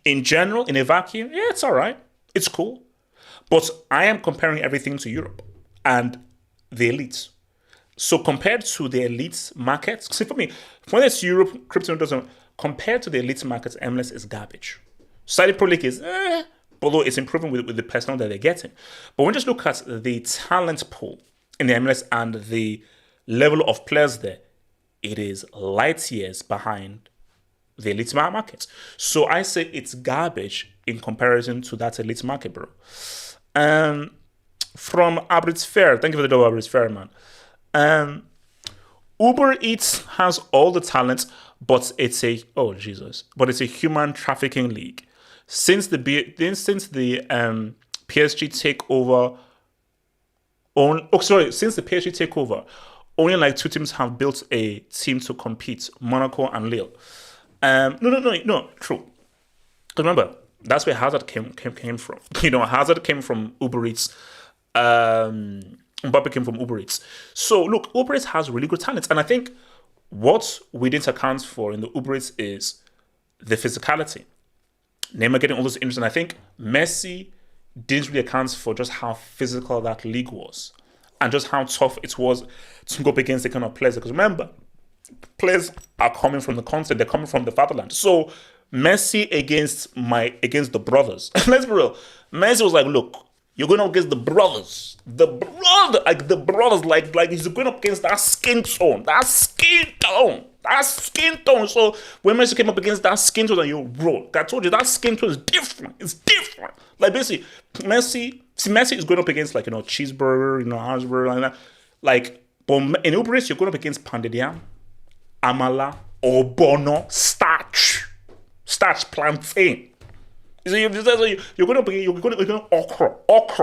In general, in a vacuum, yeah, it's all right. It's cool. But I am comparing everything to Europe and the elites. So compared to the elite markets, see for me, when it's Europe, crypto doesn't, compared to the elite markets, MLS is garbage. Saudi Pro League is, although it's improving with the personnel that they're getting. But when you just look at the talent pool in the MLS and the level of players there, it is light years behind the elite market. So I say it's garbage in comparison to that elite market, bro. From Abrit's Fair, thank you for the double, Abrit's Fair, man. Uber Eats has all the talent, but it's a human trafficking league. Since the PSG takeover, since the PSG takeover, only like 2 teams have built a team to compete: Monaco and Lille. No, true. Because remember, that's where Hazard came from. Hazard came from Uber Eats. Mbappe came from Uber Eats. So look, Uber Eats has really good talents, and I think what we didn't account for in the Uber Eats is the physicality. Neymar getting all those injuries, and I think Messi didn't really account for just how physical that league was, and just how tough it was to go up against the kind of players. Because remember, players are coming from the continent, they're coming from the fatherland. So Messi against the brothers. Let's be real. Messi was like, look, you're going up against the brothers. Like he's going up against that skin tone. So when Messi came up against that skin tone, I told you that skin tone is different. It's different. Like basically, Messi is going up against cheeseburger, Harsburger, like that. Like, but in Uber Eats, you're going up against pounded yam, amala, obono, starch plantain. You're going to okra.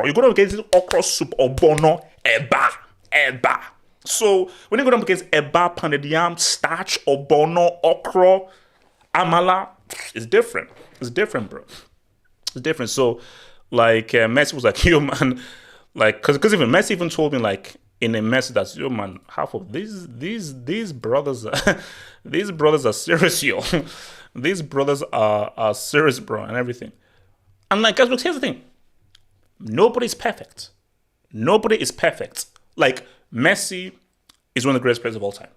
You're going to against okra soup, obono, eba. So when you're going up against eba, pounded yam, starch, obono, okra, amala, it's different. It's different, bro. It's different. So like Messi was like, yo man, like because even Messi even told me like in a message that, yo man, half of these brothers are serious, yo. These brothers are serious, bro, and everything. And like, guys, look, here's the thing. Nobody's perfect. Nobody is perfect. Like, Messi is one of the greatest players of all time.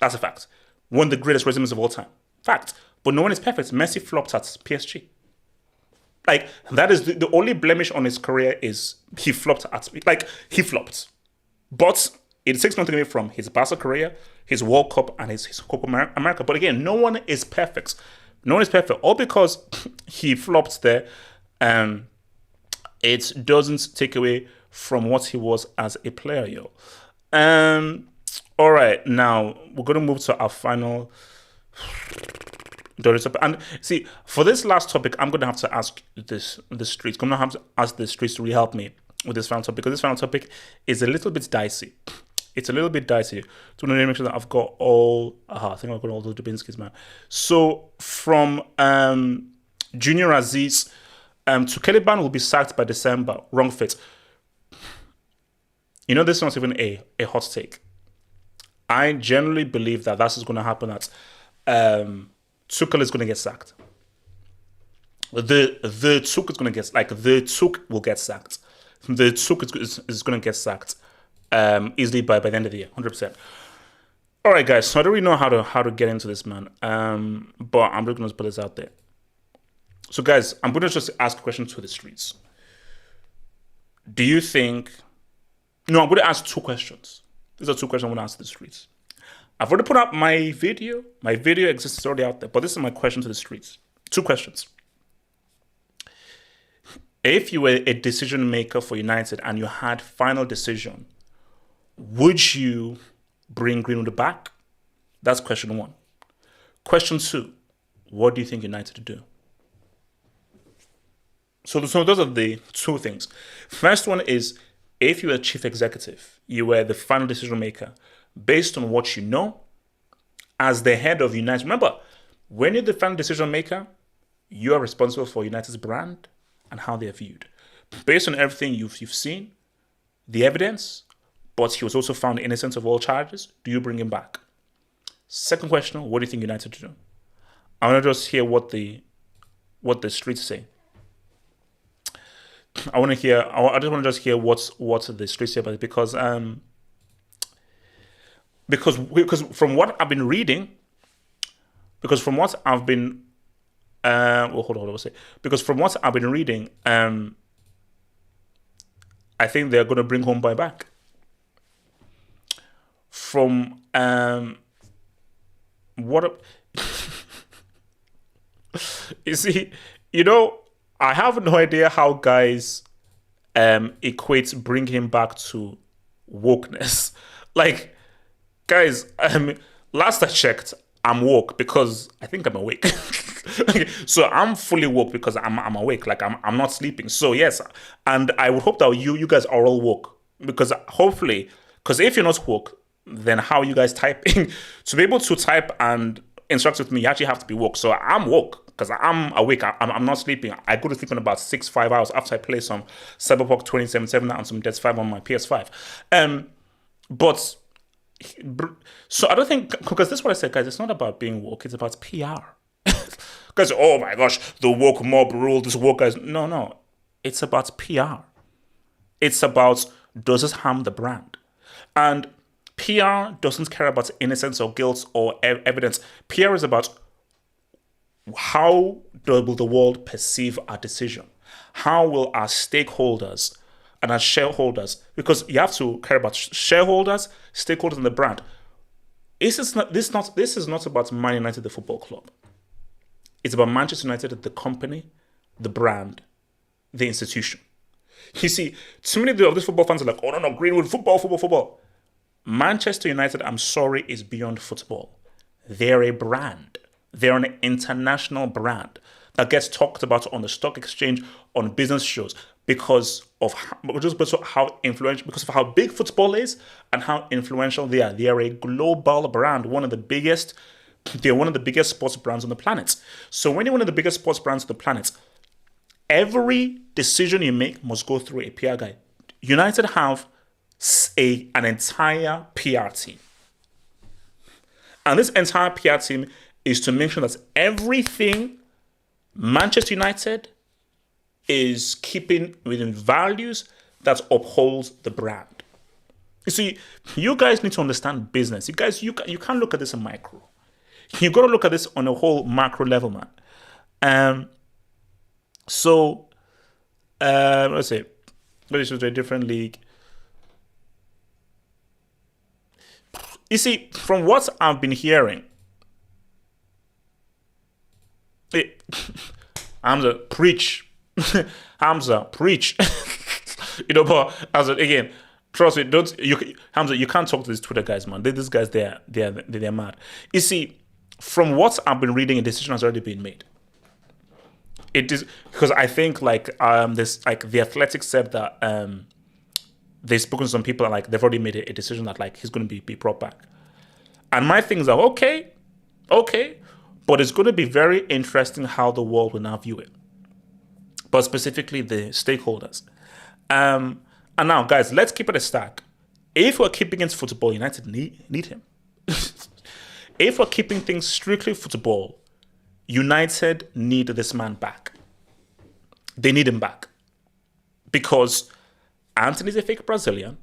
That's a fact. One of the greatest resumes of all time. Fact. But no one is perfect. Messi flopped at PSG. Like, that is the only blemish on his career is he flopped. But it's 6 months away from his Barca career, his World Cup, and his Copa America. But again, no one is perfect. No one is perfect. All because he flopped there, it doesn't take away from what he was as a player, yo. All right, now we're going to move to our final topic. And see, for this last topic, I'm going to have to ask the streets. I'm going to have to ask the streets to really help me with this final topic, because this final topic is a little bit dicey. It's a little bit dicey. So I'm going to make sure that I've got all... I think I've got all the Dubinskis, man. So from Junior Aziz, Tukeliban will be sacked by December. Wrong fit. This is not even a hot take. I generally believe that that's going to happen, that Tuchel is going to get sacked. The Tuchel is going to get... the Tuchel will get sacked. The Tuchel is going to get sacked. Easily by the end of the year, 100%. All right, guys. So I don't really know how to get into this, man. But I'm just going to put this out there. So, guys, I'm going to just ask a question to the streets. Do you think... No, I'm going to ask two questions. These are two questions I'm going to ask to the streets. I've already put up my video. My video exists, it's already out there. But this is my question to the streets. Two questions. If you were a decision maker for United and you had final decision, would you bring Greenwood back? That's question one. Question two, what do you think United do? So those are the two things. First one is, if you were chief executive, you were the final decision maker, based on what you know, as the head of United. Remember, when you're the final decision maker, you are responsible for United's brand and how they are viewed. Based on everything you've seen, the evidence, but he was also found innocent of all charges, do you bring him back? Second question, what do you think United do? I want to just hear what the streets say. I just want to just hear what the streets say about it, because from what I've been reading, because from what I've been because from what I've been reading, I think they're going to bring Homeboy back. From you see, I have no idea how guys equate bring him back to wokeness. Like, guys, last I checked, I'm woke because I think I'm awake. So I'm fully woke because I'm awake. Like, I'm not sleeping. So yes, and I would hope that you guys are all woke, because hopefully, because if you're not woke, then how are you guys typing? To be able to type and interact with me, you actually have to be woke. So I'm woke because I'm awake. I'm not sleeping. I go to sleep in about 6-5 hours after I play some Cyberpunk 2077 and some Dead 5 on my PS5. But so I don't think, because this is what I said, guys, it's not about being woke, it's about PR. Guys, oh my gosh, the woke mob rule, this woke guys. No. It's about PR. It's about, does this harm the brand? And PR doesn't care about innocence or guilt or evidence. PR is about, how will the world perceive our decision? How will our stakeholders and our shareholders, because you have to care about shareholders, stakeholders, and the brand. This is not about Man United, the football club. It's about Manchester United, the company, the brand, the institution. You see, too many of these football fans are like, oh no, Greenwood, football. Manchester United, I'm sorry, is beyond football. They're a brand. They're an international brand that gets talked about on the stock exchange, on business shows, because of how influential, because of how big football is and how influential they are. They are a global brand, they're one of the biggest sports brands on the planet. So when you're one of the biggest sports brands on the planet, every decision you make must go through a PR guy. United have an entire PR team. And this entire PR team is to make sure that everything Manchester United is keeping within values that upholds the brand. You see, you guys need to understand business. You guys, you can't look at this in micro. You got to look at this on a whole macro level, man. Let's say, this is a different league. You see, from what I've been hearing, Hamza, preach. Hamza, preach. But again, trust me, Hamza, you can't talk to these Twitter guys, man. These guys, they're mad. You see, from what I've been reading, a decision has already been made. It is because I think this the Athletic said that they've spoken to some people and they've already made a decision that he's going to be brought back. And my things are okay, but it's going to be very interesting how the world will now view it. But specifically the stakeholders. And now, guys, let's keep it a stack. If we're keeping it football, United need him. If we're keeping things strictly football, United need this man back. They need him back. Because Anthony's a fake Brazilian.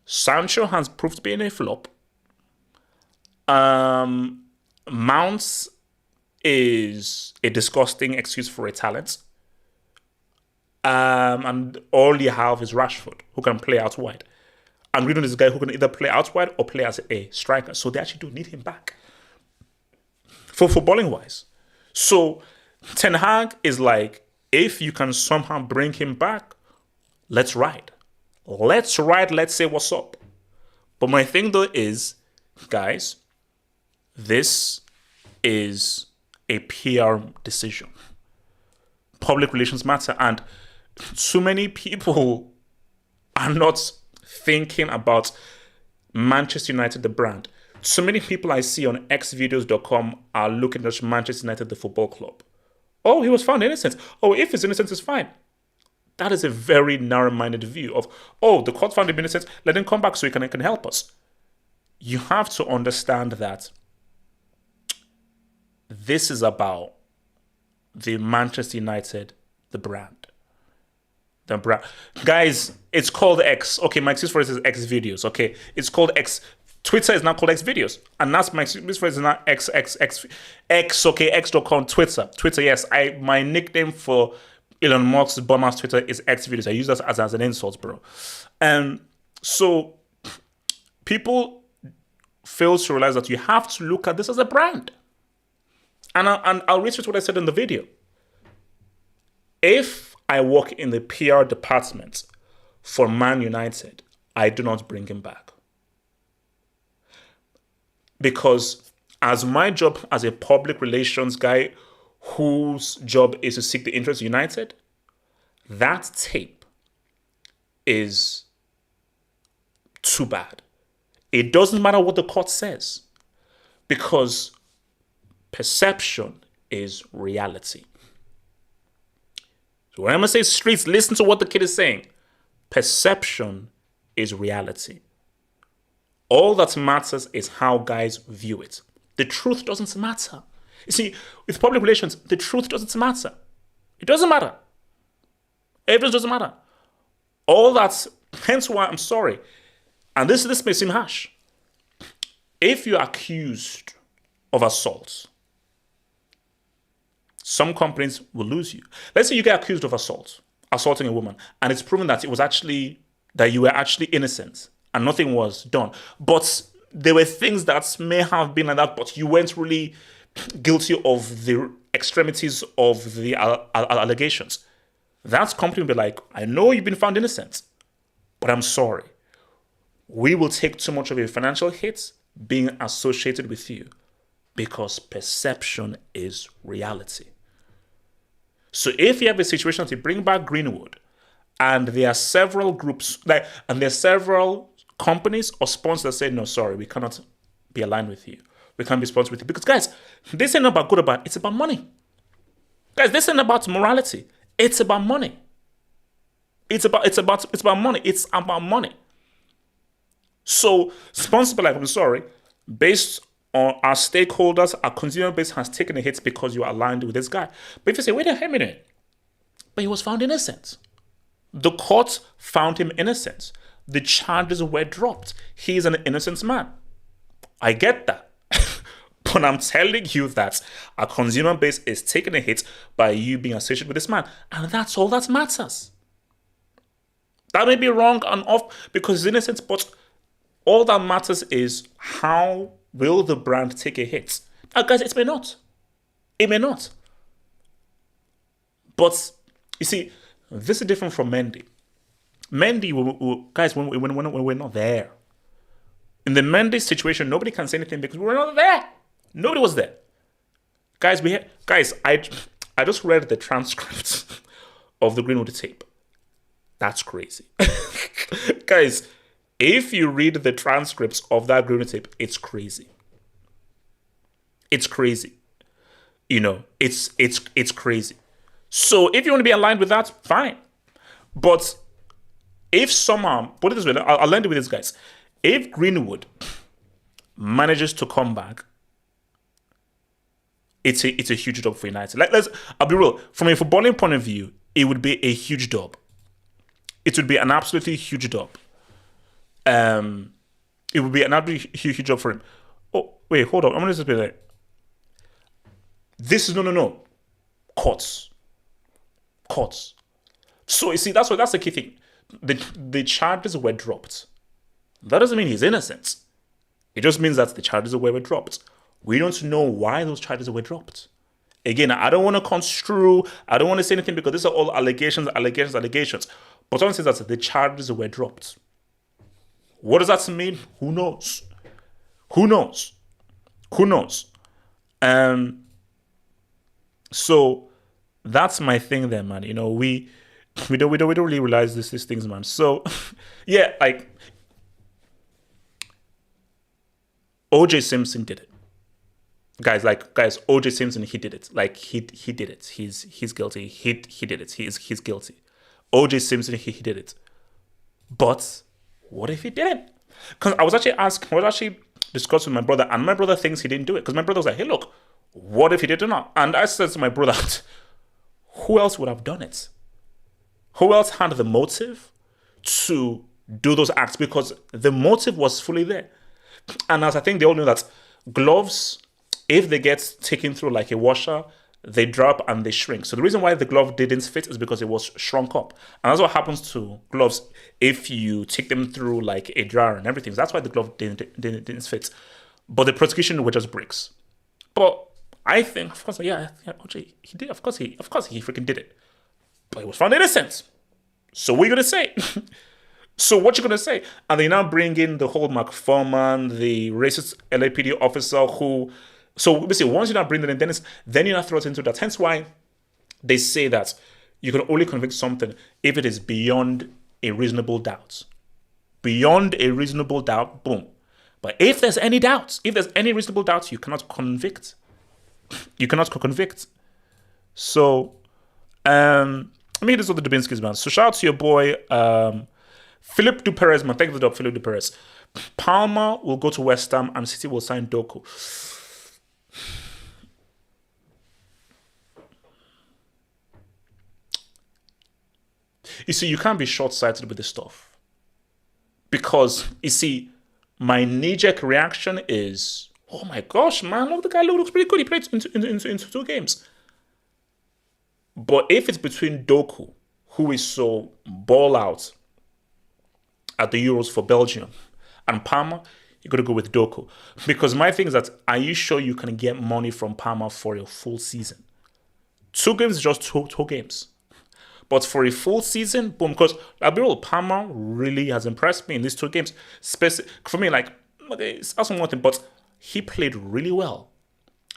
Sancho has proved to be a flop. Mounts is a disgusting excuse for a talent. And all you have is Rashford, who can play out wide. And Greenwood is a guy who can either play out wide or play as a striker. So they actually do need him back for footballing wise. So Ten Hag is like, if you can somehow bring him back, let's ride. Let's ride. Let's say what's up. But my thing though is, guys, this is a PR decision. Public relations matter. And too many people are not thinking about Manchester United, the brand. So many people I see on xvideos.com are looking at Manchester United, the football club. Oh, he was found innocent. Oh, if he's innocent, it's fine. That is a very narrow-minded view of, oh, the court found him innocent, let him come back so he can help us. You have to understand that this is about the Manchester United, the brand. The brand. Guys, it's called X. Okay, my excuse for it is X videos. Okay, it's called X. Twitter is now called X videos. And that's my excuse for it is now X. Okay, X.com, Twitter. Twitter, yes. My nickname for Elon Musk's bomber's Twitter is X videos. I use that as an insult, bro. And so people fail to realize that you have to look at this as a brand. And I'll reiterate what I said in the video. If I work in the PR department for Man United, I do not bring him back. Because as my job as a public relations guy whose job is to seek the interest of United, that tape is too bad. It doesn't matter what the court says, because perception is reality. So when I'm going to say streets, listen to what the kid is saying. Perception is reality. All that matters is how guys view it. The truth doesn't matter. You see, with public relations, the truth doesn't matter. It doesn't matter. Evidence doesn't matter. All that's, hence why I'm sorry. And this may seem harsh. If you're accused of assault, some companies will lose you. Let's say you get accused of assaulting a woman, and it's proven that that you were actually innocent and nothing was done. But there were things that may have been like that, but you weren't really guilty of the extremities of the allegations. That company will be like, I know you've been found innocent, but I'm sorry. We will take too much of a financial hit being associated with you, because perception is reality. So if you have a situation to bring back Greenwood, and there are several groups, and there are several companies or sponsors that say, no, sorry, we cannot be aligned with you. We can't be sponsored with you. Because guys, this ain't about good or bad. It's about money. Guys, this ain't about morality. It's about money. It's about money. It's about money. So sponsors be like, I'm sorry, based on our stakeholders, our consumer base has taken a hit because you are aligned with this guy. But if you say, wait a minute, but he was found innocent. The court found him innocent. The charges were dropped. He is an innocent man. I get that. But I'm telling you that our consumer base is taking a hit by you being associated with this man. And that's all that matters. That may be wrong and off because he's innocent, but all that matters is how will the brand take a hit. Now, guys, it may not. It may not. But, you see, this is different from Mendy. Mendy, guys, when we're not there. In the Mendy situation, nobody can say anything because we're not there. Nobody was there. Guys, I just read the transcript of the Greenwood tape. That's crazy. Guys, if you read the transcripts of that Greenwood tape, it's crazy. It's crazy. You know, it's crazy. So if you want to be aligned with that, fine. But if somehow, put it this way, I'll end it with this, guys. If Greenwood manages to come back, it's a huge job for United. I'll be real. From a footballing point of view, it would be a huge job. It would be an absolutely huge job. It would be an absolutely huge job for him. Oh, wait, hold on. I'm going to just be like, this is no. Courts. So you see, that's the key thing. The charges were dropped. That doesn't mean he's innocent. It just means that the charges were dropped. We don't know why those charges were dropped. Again, I don't want to construe, I don't want to say anything because these are all allegations. But someone says that the charges were dropped. What does that mean? Who knows? Who knows? Who knows? So that's my thing there, man. You know, we don't really realize these things, man. So yeah, like OJ Simpson did it. Guys, OJ Simpson, he did it. Like he did it. He's guilty. He did it. He's guilty. OJ Simpson, he did it. But what if he didn't? Because I was actually discussing with my brother, and my brother thinks he didn't do it. Because my brother was like, hey, look, what if he did or not? And I said to my brother, who else would have done it? Who else had the motive to do those acts? Because the motive was fully there. And as I think they all know that gloves, if they get taken through like a washer, they drop and they shrink. So the reason why the glove didn't fit is because it was shrunk up. And that's what happens to gloves if you take them through like a dryer and everything. So that's why the glove didn't fit. But the prosecution were just bricks. But I think, of course, yeah, OJ, he did. Of course he freaking did it. But he was found innocent. So what are you going to say? So what you going to say? And they now bring in the whole McForman, the racist LAPD officer who... So basically, once you now bring them in, then you're not thrown into that. Hence why they say that you can only convict something if it is beyond a reasonable doubt. Beyond a reasonable doubt, boom. But if there's any doubt, if there's any reasonable doubt, you cannot convict. You cannot convict. So, I mean, this is what the Dubinsky's, man. So shout out to your boy, Philip Duperez, man. Thank you for the job, Philip Duperez. Palmer will go to West Ham and City will sign Doku. You see, you can't be short-sighted with this stuff. Because, you see, my knee-jerk reaction is, oh my gosh, man, look, the guy looks pretty good. He played into 2 games. But if it's between Doku, who is so ball out at the Euros for Belgium, and Palmer, you got to go with Doku. Because my thing is that, are you sure you can get money from Palmer for a full season? 2 games is just two games. But for a full season, boom, because I'll be real, Palmer really has impressed me in these 2 games. For me, like, okay, that's one thing, but he played really well.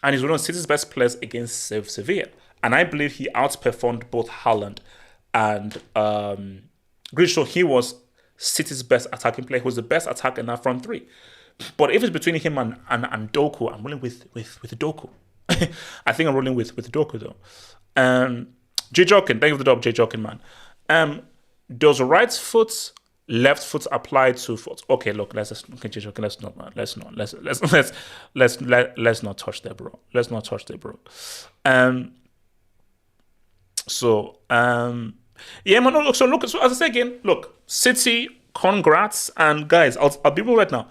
And he's one of City's best players against Sevilla. And I believe he outperformed both Haaland and Grealish. So he was City's best attacking player. He was the best attacker in that front 3. But if it's between him and Doku, I'm rolling with Doku. I think I'm rolling with Doku, though. J. Jokin, thank you for the job, J. Jokin, man. Does right foot, left foot apply to foot? Okay, look, J. Jokin, let's not, man. Let's not touch there, bro. Let's not touch there, bro. Yeah, man. Look, so as I say again, look, City, congrats, and guys, I'll be real right now.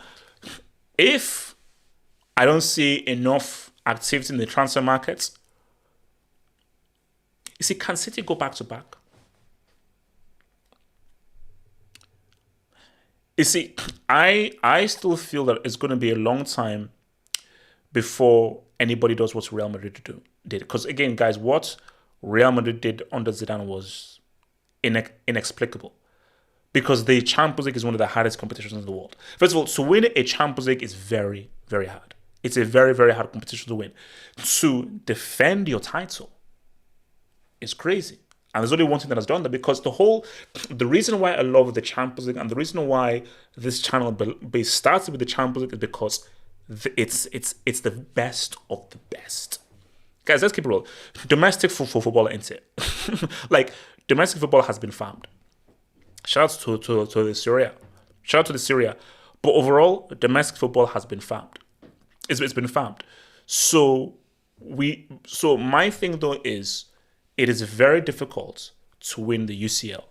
If I don't see enough activity in the transfer markets, you see, can City go back to back? You see, I still feel that it's going to be a long time before anybody does what Real Madrid did. Because again, guys, what Real Madrid did under Zidane was inexplicable. Because the Champions League is one of the hardest competitions in the world. First of all, to win a Champions League is very, very hard. It's a very, very hard competition to win. To defend your title is crazy. And there's only one thing that has done that, because the reason why I love the Champions League and the reason why this channel started with the Champions League is because it's the best of the best. Guys, let's keep it real. Domestic football ain't it. Like, domestic football has been farmed. Shout out to the Serie. Shout out to the Serie. But overall, domestic football has been farmed. It's been farmed. So my thing though is, it is very difficult to win the UCL.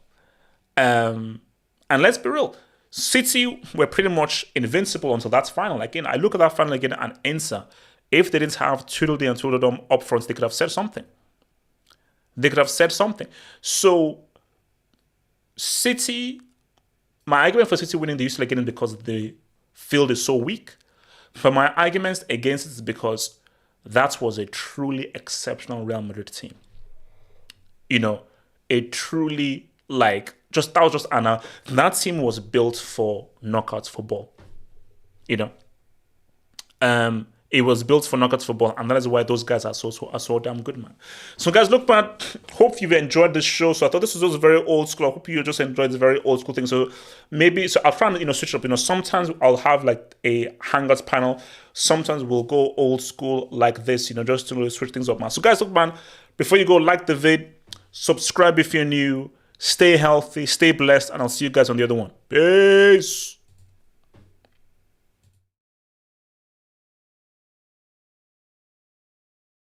And let's be real, City were pretty much invincible until that final. Again, I look at that final again and Inter, if they didn't have Tweedledee and Tweedledum up front, they could have said something. So City, my argument for City winning the UCL again is because the field is so weak. But my arguments against it is because that was a truly exceptional Real Madrid team. You know, a truly that was just Anna. That team was built for knockouts football. You know, it was built for knockouts football, and that is why those guys are so damn good, man. So, guys, look, man. Hope you've enjoyed this show. So, I thought this was just very old school. I hope you just enjoyed this very old school thing. So, I'll try and switch it up. Sometimes I'll have like a Hangouts panel. Sometimes we'll go old school like this. Just to really switch things up, man. So, guys, look, man. Before you go, like the vid, subscribe if you're new. Stay healthy, stay blessed, and I'll see you guys on the other one. Peace.